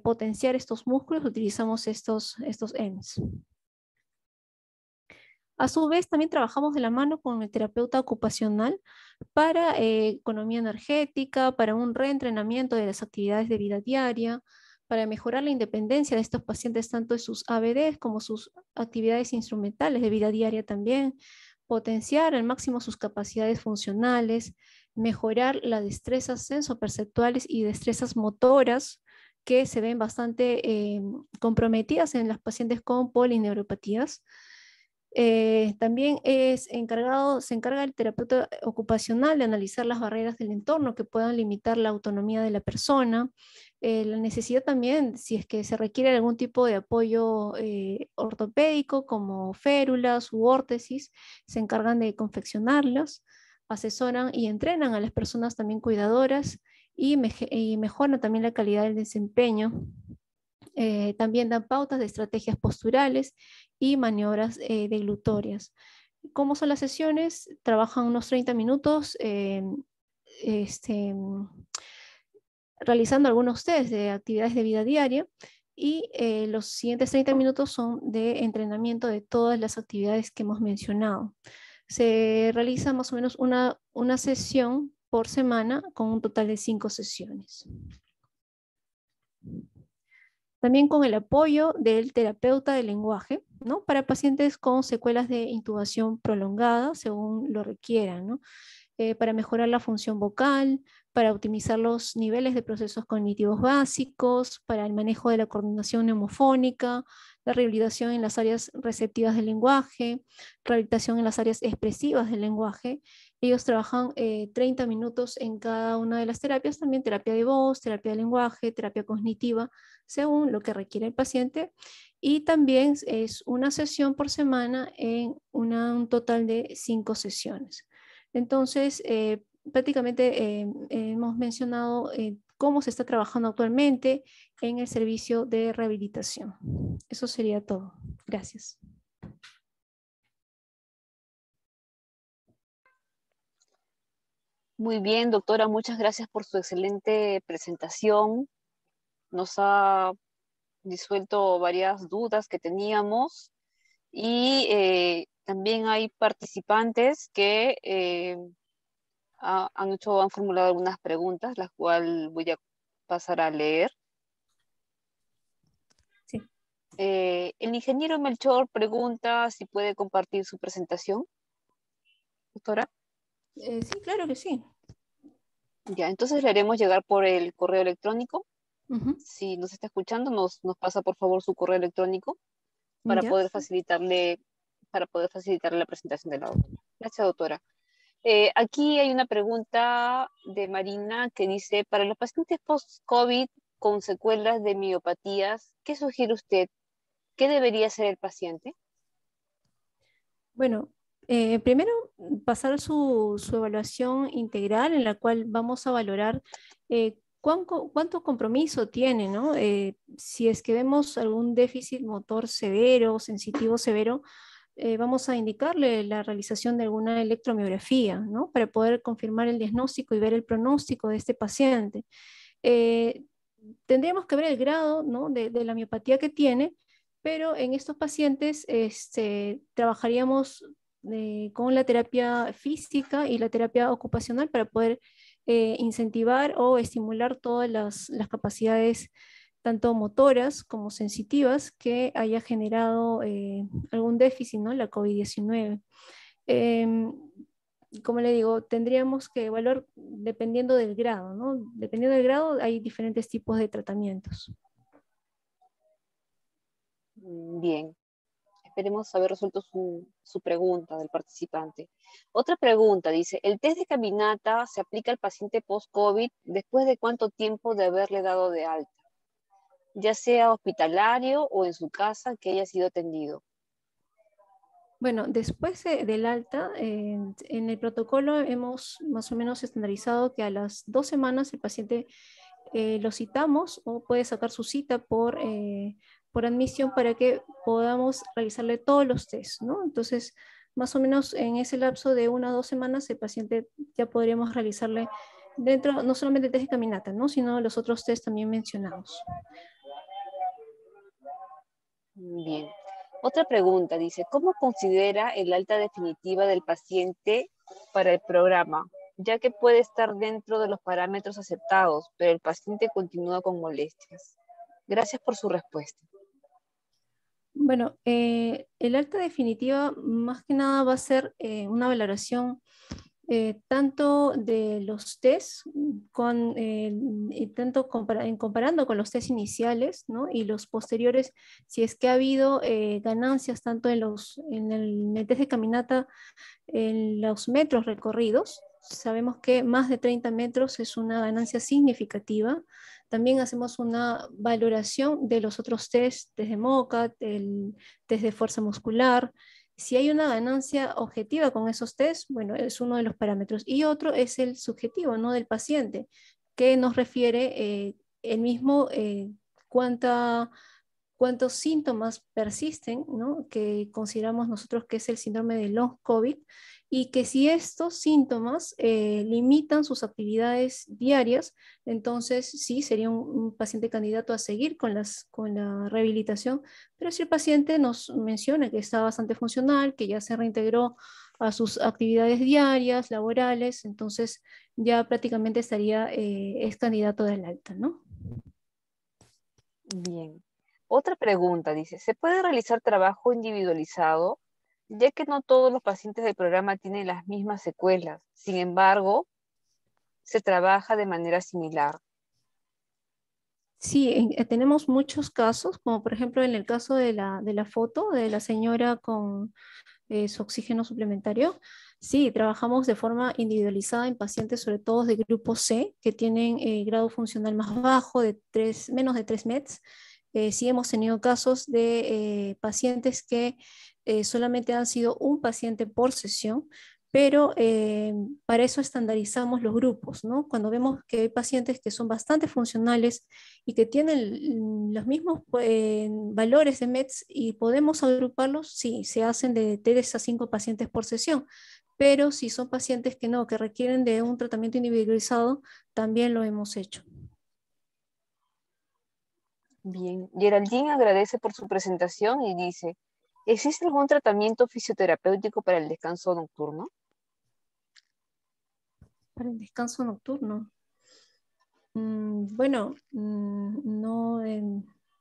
potenciar estos músculos utilizamos estos EMS. A su vez, también trabajamos de la mano con el terapeuta ocupacional para economía energética, para un reentrenamiento de las actividades de vida diaria, para mejorar la independencia de estos pacientes, tanto de sus ABDs como sus actividades instrumentales de vida diaria también, potenciar al máximo sus capacidades funcionales, mejorar las destrezas sensoperceptuales y destrezas motoras que se ven bastante comprometidas en las pacientes con polineuropatías. También se encarga el terapeuta ocupacional de analizar las barreras del entorno que puedan limitar la autonomía de la persona, la necesidad también, si es que se requiere algún tipo de apoyo ortopédico como férulas u órtesis, se encargan de confeccionarlas, asesoran y entrenan a las personas también cuidadoras y mejoran también la calidad del desempeño. También dan pautas de estrategias posturales y maniobras deglutorias. ¿Cómo son las sesiones? Trabajan unos 30 minutos realizando algunos test de actividades de vida diaria y los siguientes 30 minutos son de entrenamiento de todas las actividades que hemos mencionado. Se realiza más o menos una sesión por semana con un total de 5 sesiones. También con el apoyo del terapeuta del lenguaje, ¿no? Para pacientes con secuelas de intubación prolongada, según lo requieran, ¿no? Para mejorar la función vocal, para optimizar los niveles de procesos cognitivos básicos, para el manejo de la coordinación neumofónica, la rehabilitación en las áreas receptivas del lenguaje, rehabilitación en las áreas expresivas del lenguaje. Ellos trabajan 30 minutos en cada una de las terapias, también terapia de voz, terapia de lenguaje, terapia cognitiva, según lo que requiere el paciente. Y también es una sesión por semana en un total de 5 sesiones. Entonces, prácticamente hemos mencionado cómo se está trabajando actualmente en el servicio de rehabilitación. Eso sería todo. Gracias. Muy bien, doctora, muchas gracias por su excelente presentación. Nos ha disuelto varias dudas que teníamos y también hay participantes que han formulado algunas preguntas, las cuales voy a pasar a leer. Sí. El ingeniero Melchor pregunta si puede compartir su presentación, doctora. Sí, claro que sí. Ya, entonces le haremos llegar por el correo electrónico. Si nos está escuchando, nos pasa por favor su correo electrónico para ¿Ya? poder facilitarle la presentación de la doctora. Gracias, doctora. Aquí hay una pregunta de Marina que dice, para los pacientes post-COVID con secuelas de miopatías, ¿qué sugiere usted? ¿Qué debería hacer el paciente? Bueno, primero pasar su evaluación integral en la cual vamos a valorar cuánto compromiso tiene, ¿no? Si es que vemos algún déficit motor severo, sensitivo severo, vamos a indicarle la realización de alguna electromiografía, ¿no? Para poder confirmar el diagnóstico y ver el pronóstico de este paciente. Eh, Tendríamos que ver el grado, ¿no? de la miopatía que tiene, pero en estos pacientes trabajaríamos con la terapia física y la terapia ocupacional para poder incentivar o estimular todas las capacidades tanto motoras como sensitivas que haya generado algún déficit, ¿no? La COVID-19. Como le digo, tendríamos que evaluar dependiendo del grado, ¿no? Dependiendo del grado hay diferentes tipos de tratamientos. Bien, esperemos haber resuelto su pregunta del participante. Otra pregunta dice, ¿el test de caminata se aplica al paciente post-COVID después de cuánto tiempo de haberle dado de alta? Ya sea hospitalario o en su casa que haya sido atendido. Bueno, después del alta, en el protocolo hemos más o menos estandarizado que a las 2 semanas el paciente lo citamos o puede sacar su cita por admisión para que podamos realizarle todos los tests, ¿no? Entonces, más o menos en ese lapso de 1 o 2 semanas, el paciente ya podríamos realizarle dentro, no solamente el test de caminata, ¿no? Sino los otros test también mencionados. Bien. Otra pregunta dice, ¿cómo considera el alta definitiva del paciente para el programa? Ya que puede estar dentro de los parámetros aceptados, pero el paciente continúa con molestias. Gracias por su respuesta. Bueno, el alta definitiva más que nada va a ser una valoración tanto de los test, y tanto comparando con los test iniciales, ¿no? Y los posteriores, si es que ha habido ganancias tanto en el test de caminata, en los metros recorridos. Sabemos que más de 30 metros es una ganancia significativa. También hacemos una valoración de los otros test, test de MOCA, el test de fuerza muscular. Si hay una ganancia objetiva con esos test, bueno, es uno de los parámetros. Y otro es el subjetivo, ¿no? Del paciente, que nos refiere el mismo cuántos síntomas persisten, ¿no? Que consideramos nosotros que es el síndrome de long COVID, y que si estos síntomas limitan sus actividades diarias, entonces sí sería un paciente candidato a seguir con la rehabilitación, pero si el paciente nos menciona que está bastante funcional, que ya se reintegró a sus actividades diarias, laborales, entonces ya prácticamente es candidato del alta, ¿no? Bien. Otra pregunta dice, ¿se puede realizar trabajo individualizado? Ya que no todos los pacientes del programa tienen las mismas secuelas. Sin embargo, se trabaja de manera similar. Sí, tenemos muchos casos, como por ejemplo en el caso de la foto de la señora con su oxígeno suplementario. Sí, trabajamos de forma individualizada en pacientes, sobre todo de grupo C, que tienen grado funcional más bajo, menos de 3 METs. Sí hemos tenido casos de pacientes que solamente han sido un paciente por sesión, pero para eso estandarizamos los grupos, ¿no? Cuando vemos que hay pacientes que son bastante funcionales y que tienen los mismos valores de METs y podemos agruparlos, sí, se hacen de 3 a 5 pacientes por sesión, pero si son pacientes que no, que requieren de un tratamiento individualizado, también lo hemos hecho. Bien, Geraldine agradece por su presentación y dice, ¿existe algún tratamiento fisioterapéutico para el descanso nocturno? Para el descanso nocturno. Bueno, no,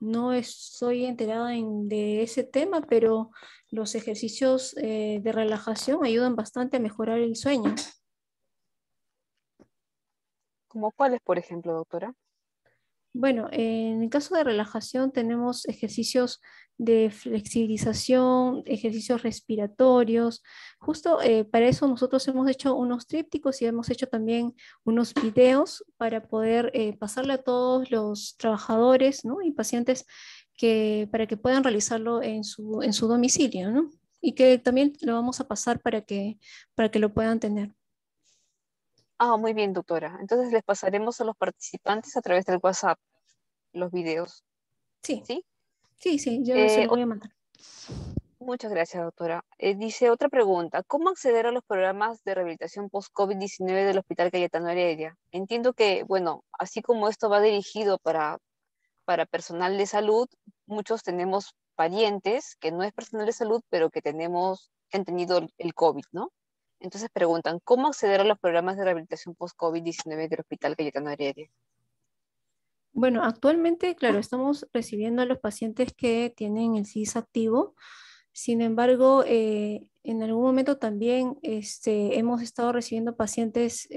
no estoy enterada de ese tema, pero los ejercicios de relajación ayudan bastante a mejorar el sueño. ¿Cómo cuáles, por ejemplo, doctora? Bueno, en el caso de relajación tenemos ejercicios de flexibilización, ejercicios respiratorios. Justo para eso nosotros hemos hecho unos trípticos y hemos hecho también unos videos para poder pasarle a todos los trabajadores, ¿no? Y pacientes para que puedan realizarlo en su domicilio, ¿no? Y que también lo vamos a pasar para que lo puedan tener. Ah, muy bien, doctora. Entonces les pasaremos a los participantes a través del WhatsApp los videos, Sí, ¿sí? sí, sí, yo se los voy a mandar. Muchas gracias, doctora. Dice otra pregunta, ¿cómo acceder a los programas de rehabilitación post-COVID-19 del Hospital Cayetano Heredia? Entiendo que, bueno, así como esto va dirigido para personal de salud, muchos tenemos parientes que no es personal de salud, pero que han tenido el COVID, ¿no? Entonces preguntan, ¿cómo acceder a los programas de rehabilitación post-COVID-19 del Hospital Cayetano Heredia? Bueno, actualmente, claro, estamos recibiendo a los pacientes que tienen el CIS activo. Sin embargo, en algún momento también hemos estado recibiendo pacientes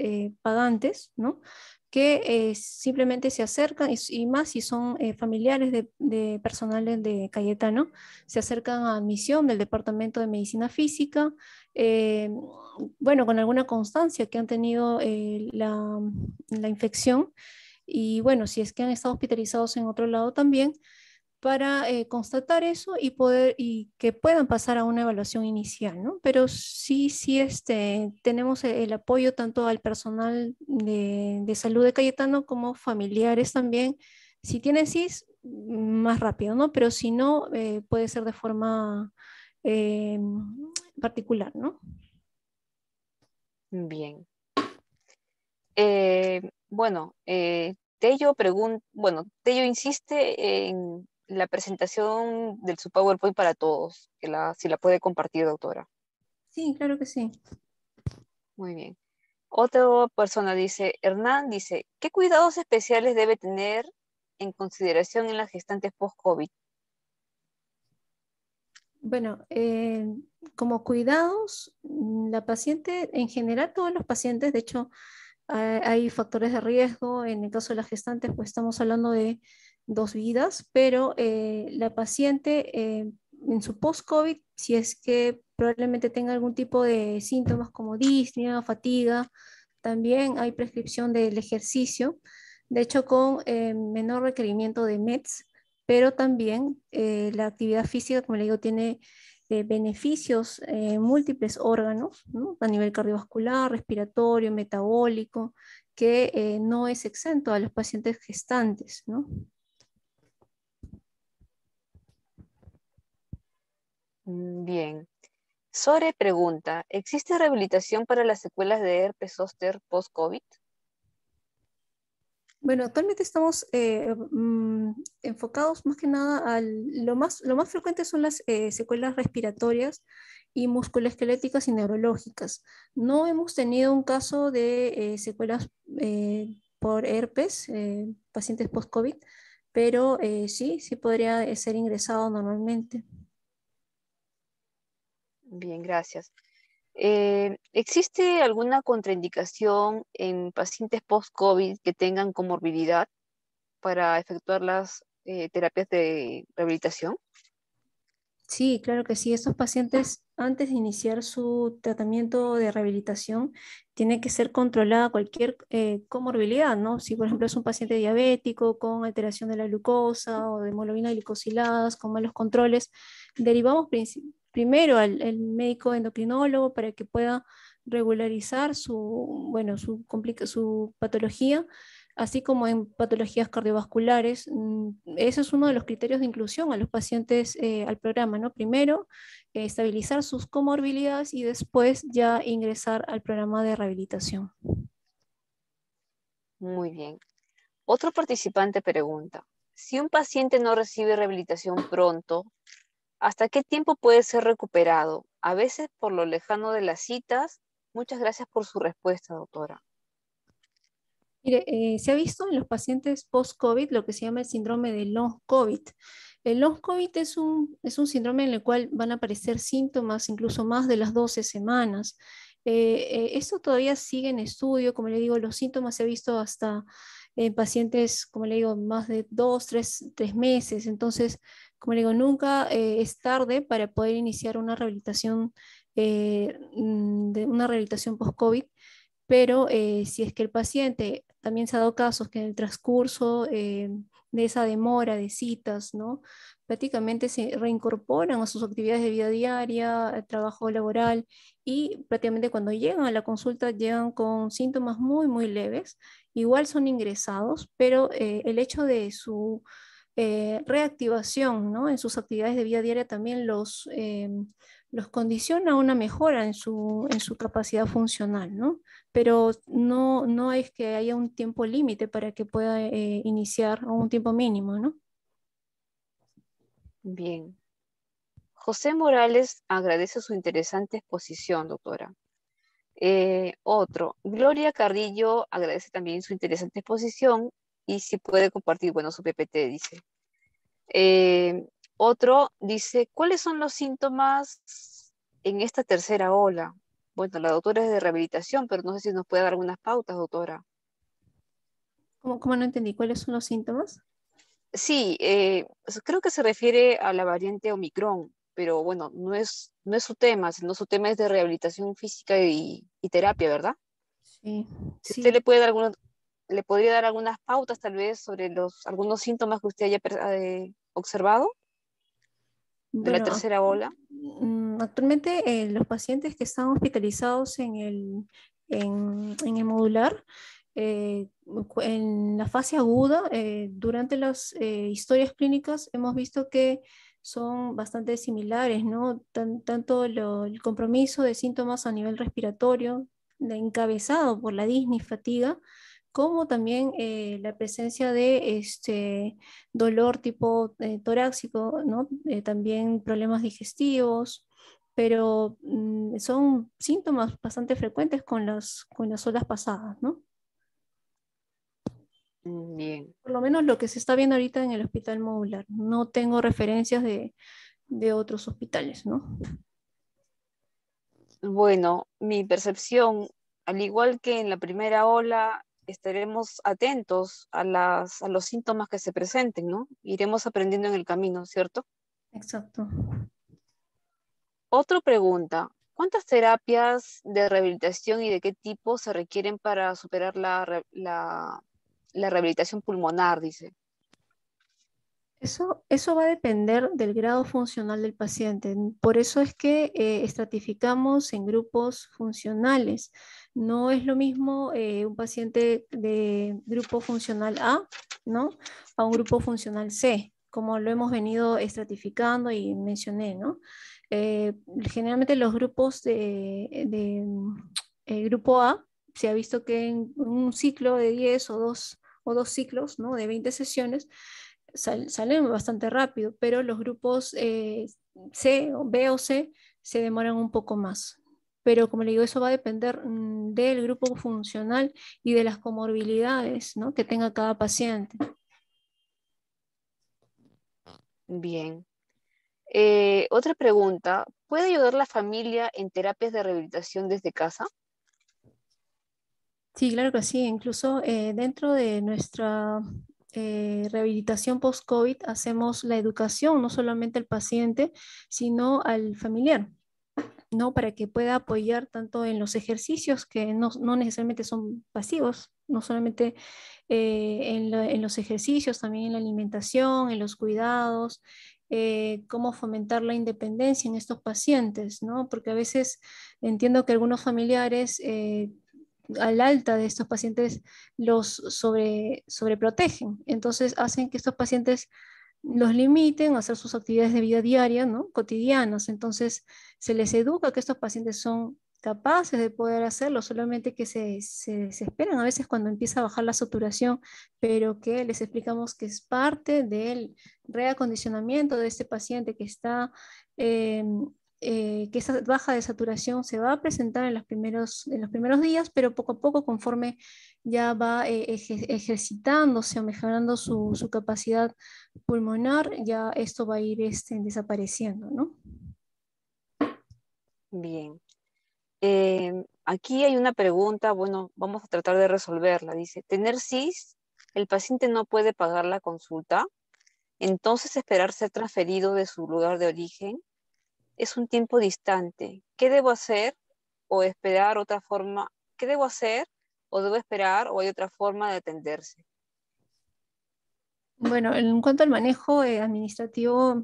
pagantes, ¿no? Que simplemente se acercan, y más si son familiares de personales de Cayetano, se acercan a admisión del Departamento de Medicina Física, eh, bueno, con alguna constancia que han tenido la infección. Y bueno, si es que han estado hospitalizados en otro lado también, para constatar eso y que puedan pasar a una evaluación inicial, ¿no? Pero sí, sí, tenemos el apoyo tanto al personal de salud de Cayetano como familiares también. Si tienen CIS, más rápido, ¿no? Pero si no, puede ser de forma eh, particular, ¿no? Bien. Bueno, Tello insiste en la presentación de su PowerPoint para todos, si la puede compartir, doctora. Sí, claro que sí. Muy bien. Otra persona dice, Hernán dice, ¿qué cuidados especiales debe tener en consideración en las gestantes post-COVID? Bueno, como cuidados, la paciente, en general todos los pacientes, de hecho, hay factores de riesgo. En el caso de las gestantes, pues estamos hablando de 2 vidas, pero la paciente en su post-COVID, si es que probablemente tenga algún tipo de síntomas como disnea, fatiga, también hay prescripción del ejercicio, de hecho con menor requerimiento de meds, pero también la actividad física, como le digo, tiene beneficios en múltiples órganos, ¿no? A nivel cardiovascular, respiratorio, metabólico, que no es exento a los pacientes gestantes, ¿no? Bien. Sore pregunta, ¿existe rehabilitación para las secuelas de herpes zóster post-COVID? Bueno, actualmente estamos enfocados más que nada lo más frecuente son las secuelas respiratorias y musculoesqueléticas y neurológicas. No hemos tenido un caso de secuelas por herpes, pacientes post-COVID, pero sí, sí podría ser ingresado normalmente. Bien, gracias. ¿Existe alguna contraindicación en pacientes post-COVID que tengan comorbilidad para efectuar las terapias de rehabilitación? Sí, claro que sí. Estos pacientes, antes de iniciar su tratamiento de rehabilitación, tiene que ser controlada cualquier comorbilidad, ¿no? Si, por ejemplo, es un paciente diabético con alteración de la glucosa o de hemoglobina glicosiladas, con malos controles, derivamos primero al médico endocrinólogo para que pueda regularizar bueno, su patología, así como en patologías cardiovasculares. Ese es uno de los criterios de inclusión a los pacientes al programa, ¿no? Primero, estabilizar sus comorbilidades y después ya ingresar al programa de rehabilitación. Muy bien. Otro participante pregunta, si un paciente no recibe rehabilitación pronto, ¿hasta qué tiempo puede ser recuperado? A veces por lo lejano de las citas. Muchas gracias por su respuesta, doctora. Mire, se ha visto en los pacientes post-COVID lo que se llama el síndrome de long COVID. El long COVID es un síndrome en el cual van a aparecer síntomas incluso más de las 12 semanas. Esto todavía sigue en estudio, como le digo, los síntomas se ha visto hasta en pacientes, como le digo, más de 2, 3 meses. Entonces, como le digo, nunca es tarde para poder iniciar una rehabilitación, de una rehabilitación post-COVID, pero si es que el paciente, también se ha dado casos que en el transcurso de esa demora de citas, ¿no? Prácticamente se reincorporan a sus actividades de vida diaria, al trabajo laboral, y prácticamente cuando llegan a la consulta llegan con síntomas muy, muy leves, igual son ingresados, pero el hecho de su reactivación, ¿no? En sus actividades de vida diaria también los condiciona a una mejora en su capacidad funcional, ¿no? Pero no es que haya un tiempo límite para que pueda iniciar, o un tiempo mínimo, ¿no? Bien. José Morales agradece su interesante exposición, doctora. Gloria Carrillo agradece también su interesante exposición y si puede compartir, bueno, su PPT, dice. Eh, Otro dice, ¿cuáles son los síntomas en esta tercera ola? Bueno, la doctora es de rehabilitación, pero no sé si nos puede dar algunas pautas, doctora. ¿Cómo no entendí? ¿Cuáles son los síntomas? Sí, creo que se refiere a la variante Omicron, pero bueno, no es su tema, sino su tema es de rehabilitación física y terapia, ¿verdad? Sí, Si usted sí. le podría dar algunas pautas tal vez sobre algunos síntomas que usted haya observado de la Bueno, tercera ola? actualmente los pacientes que están hospitalizados en el modular, en la fase aguda, durante las historias clínicas hemos visto que son bastante similares, ¿no? Tanto el compromiso de síntomas a nivel respiratorio, encabezado por la disnea y fatiga, como también la presencia de dolor tipo torácico, ¿no? También problemas digestivos, pero son síntomas bastante frecuentes con las olas pasadas, ¿no? Bien. Por lo menos lo que se está viendo ahorita en el hospital modular. No tengo referencias de otros hospitales, ¿no? Bueno, mi percepción, al igual que en la primera ola, estaremos atentos a los síntomas que se presenten, ¿no? Iremos aprendiendo en el camino, ¿cierto? Exacto. Otra pregunta, ¿cuántas terapias de rehabilitación y de qué tipo se requieren para superar la rehabilitación pulmonar, dice? Eso va a depender del grado funcional del paciente. Por eso es que estratificamos en grupos funcionales. No es lo mismo un paciente de grupo funcional A, ¿no? A un grupo funcional C, como lo hemos venido estratificando y mencioné, ¿no? Eh, Generalmente los grupos de grupo A se ha visto que en un ciclo de 10 o dos ciclos, ¿no? De 20 sesiones, salen bastante rápido, pero los grupos B o C se demoran un poco más. Pero como le digo, eso va a depender del grupo funcional y de las comorbilidades, ¿no? Que tenga cada paciente. Bien. Otra pregunta, ¿puede ayudar la familia en terapias de rehabilitación desde casa? Sí, claro que sí. Incluso dentro de nuestra rehabilitación post-COVID hacemos la educación no solamente al paciente, sino al familiar. ¿No? Para que pueda apoyar tanto en los ejercicios que no necesariamente son pasivos, no solamente en los ejercicios, también en la alimentación, en los cuidados, cómo fomentar la independencia en estos pacientes, ¿no? Porque a veces entiendo que algunos familiares al alta de estos pacientes los sobreprotegen, entonces hacen que estos pacientes los limiten a hacer sus actividades de vida diaria, ¿no? Cotidianas. Entonces, se les educa que estos pacientes son capaces de poder hacerlo, solamente que se esperan a veces cuando empieza a bajar la saturación, pero que les explicamos que es parte del reacondicionamiento de este paciente que está... eh, que esa baja de saturación se va a presentar en los primeros días, pero poco a poco, conforme ya va ejercitándose o mejorando su capacidad pulmonar, ya esto va a ir desapareciendo, ¿no? Bien. Aquí hay una pregunta, bueno, vamos a tratar de resolverla. Dice, ¿tener CIS, el paciente no puede pagar la consulta? Entonces esperar ser transferido de su lugar de origen es un tiempo distante. ¿Qué debo hacer o esperar otra forma? ¿Qué debo hacer o debo esperar o hay otra forma de atenderse? Bueno, en cuanto al manejo administrativo,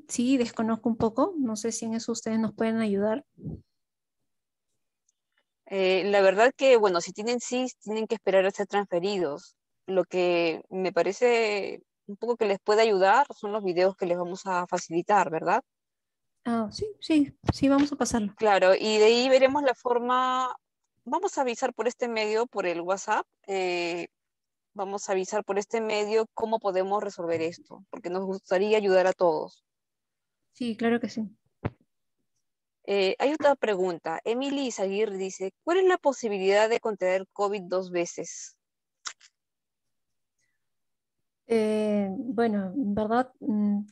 sí, desconozco un poco, no sé si en eso ustedes nos pueden ayudar. La verdad que, bueno, si tienen CIS, tienen que esperar a ser transferidos. Lo que me parece un poco que les puede ayudar son los videos que les vamos a facilitar, ¿verdad? Ah, sí, sí, sí, vamos a pasarlo. Claro, y de ahí veremos la forma, vamos a avisar por este medio, por el WhatsApp, vamos a avisar por este medio cómo podemos resolver esto, porque nos gustaría ayudar a todos. Sí, claro que sí. Hay otra pregunta. Emily Izaguirre dice, ¿cuál es la posibilidad de contraer COVID 2 veces? Bueno, en verdad,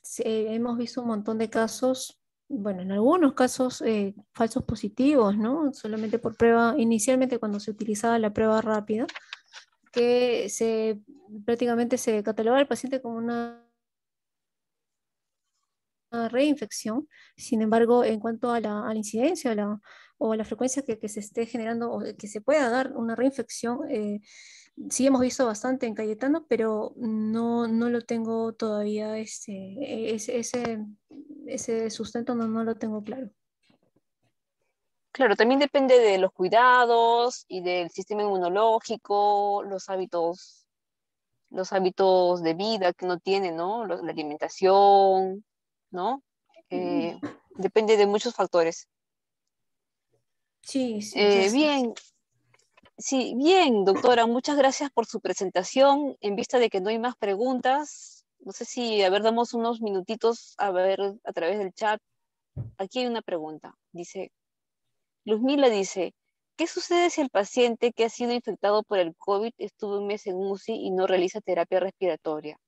sí, hemos visto un montón de casos, bueno, en algunos casos falsos positivos, ¿no? Solamente por prueba, inicialmente cuando se utilizaba la prueba rápida, que prácticamente se catalogaba al paciente como una reinfección. Sin embargo, en cuanto a la incidencia o a la frecuencia que se esté generando o que se pueda dar una reinfección, Sí hemos visto bastante en Cayetano, pero no lo tengo todavía, ese sustento no lo tengo claro. Claro, también depende de los cuidados y del sistema inmunológico, los hábitos de vida que uno tiene, ¿no? La alimentación, ¿no? Eh, Depende de muchos factores. Sí, sí, es así. Bien, sí, bien, doctora, muchas gracias por su presentación. En vista de que no hay más preguntas, no sé si, a ver, damos unos minutitos a ver a través del chat. Aquí hay una pregunta. Dice, Luzmila dice, ¿qué sucede si el paciente que ha sido infectado por el COVID estuvo un mes en UCI y no realiza terapia respiratoria?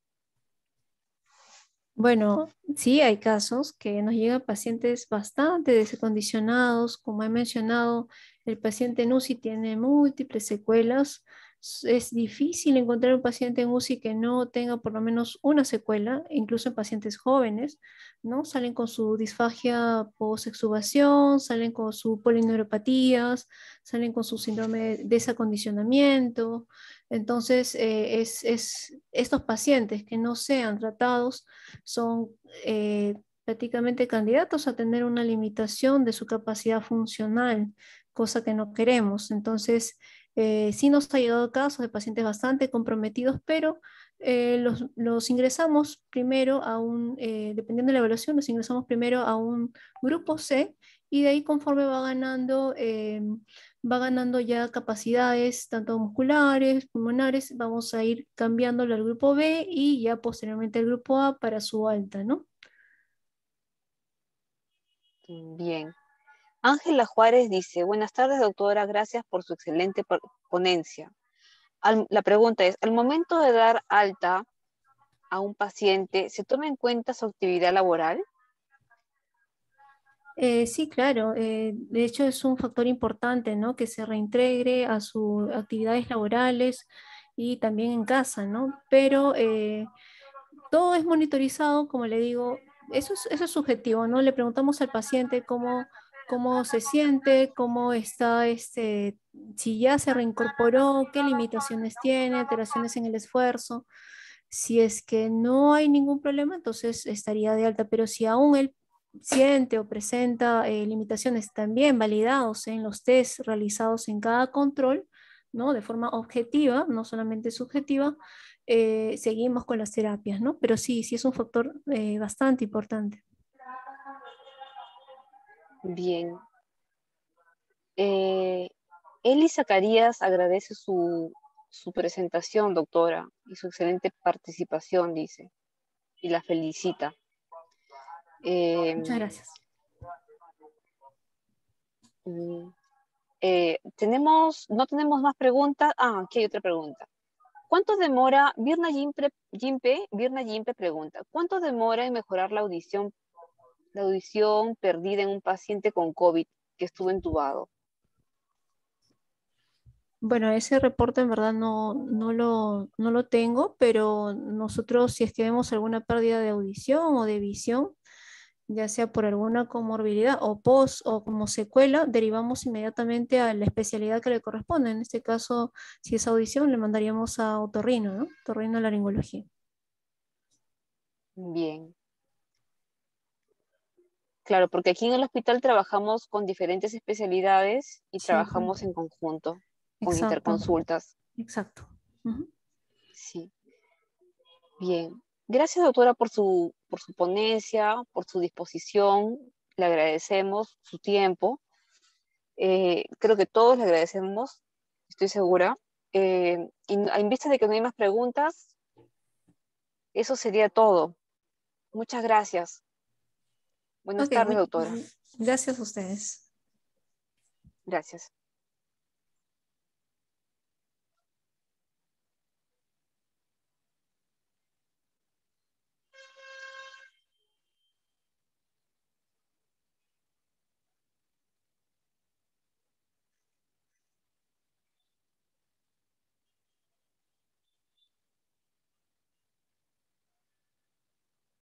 Bueno, sí hay casos que nos llegan pacientes bastante descondicionados, como he mencionado, el paciente en UCI tiene múltiples secuelas. Es difícil encontrar un paciente en UCI que no tenga por lo menos una secuela, incluso en pacientes jóvenes, ¿no? Salen con su disfagia post-extubación, salen con sus polineuropatías, salen con su síndrome de desacondicionamiento. Entonces, estos pacientes que no sean tratados son prácticamente candidatos a tener una limitación de su capacidad funcional, cosa que no queremos. Entonces, sí nos ha llegado casos de pacientes bastante comprometidos, pero los ingresamos primero dependiendo de la evaluación, los ingresamos primero a un grupo C y de ahí conforme va ganando ya capacidades tanto musculares, pulmonares, vamos a ir cambiándolo al grupo B y ya posteriormente al grupo A para su alta, ¿no? Bien. Ángela Juárez dice, buenas tardes, doctora, gracias por su excelente ponencia. La pregunta es, al momento de dar alta a un paciente, ¿se toma en cuenta su actividad laboral? Sí, claro. De hecho, es un factor importante, ¿no? Que se reintegre a sus actividades laborales y también en casa, ¿no? Pero todo es monitorizado, como le digo, eso es subjetivo, ¿no? Le preguntamos al paciente cómo se siente, cómo está, si ya se reincorporó, qué limitaciones tiene, alteraciones en el esfuerzo. Si es que no hay ningún problema, entonces estaría de alta, pero si aún él siente o presenta limitaciones también validados en los test realizados en cada control, ¿no? De forma objetiva, no solamente subjetiva, seguimos con las terapias, ¿no? Pero sí, sí es un factor bastante importante. Bien. Eh, Eli Zacarías agradece su presentación, doctora, y su excelente participación, dice, y la felicita. Muchas Eh, gracias. mm, no tenemos más preguntas. Ah, aquí hay otra pregunta. ¿Cuánto demora, Birna Yimpe pregunta, ¿cuánto demora en mejorar la audición perdida en un paciente con COVID que estuvo entubado? Bueno, ese reporte en verdad no lo tengo, pero nosotros si es que vemos alguna pérdida de audición o de visión, ya sea por alguna comorbilidad o post o como secuela, derivamos inmediatamente a la especialidad que le corresponde. En este caso, si es audición, le mandaríamos a otorrino, ¿no? Otorrinolaringología. Bien, claro, porque aquí en el hospital trabajamos con diferentes especialidades y Sí, claro. trabajamos en conjunto, con Exacto, interconsultas. exacto. Ujú. Sí, bien. Gracias, doctora, por su ponencia, por su disposición. Le agradecemos su tiempo. Creo que todos le agradecemos, estoy segura. Y en vista de que no hay más preguntas, eso sería todo. Muchas gracias. Buenas Ok, tardes, doctora. gracias a ustedes. Gracias.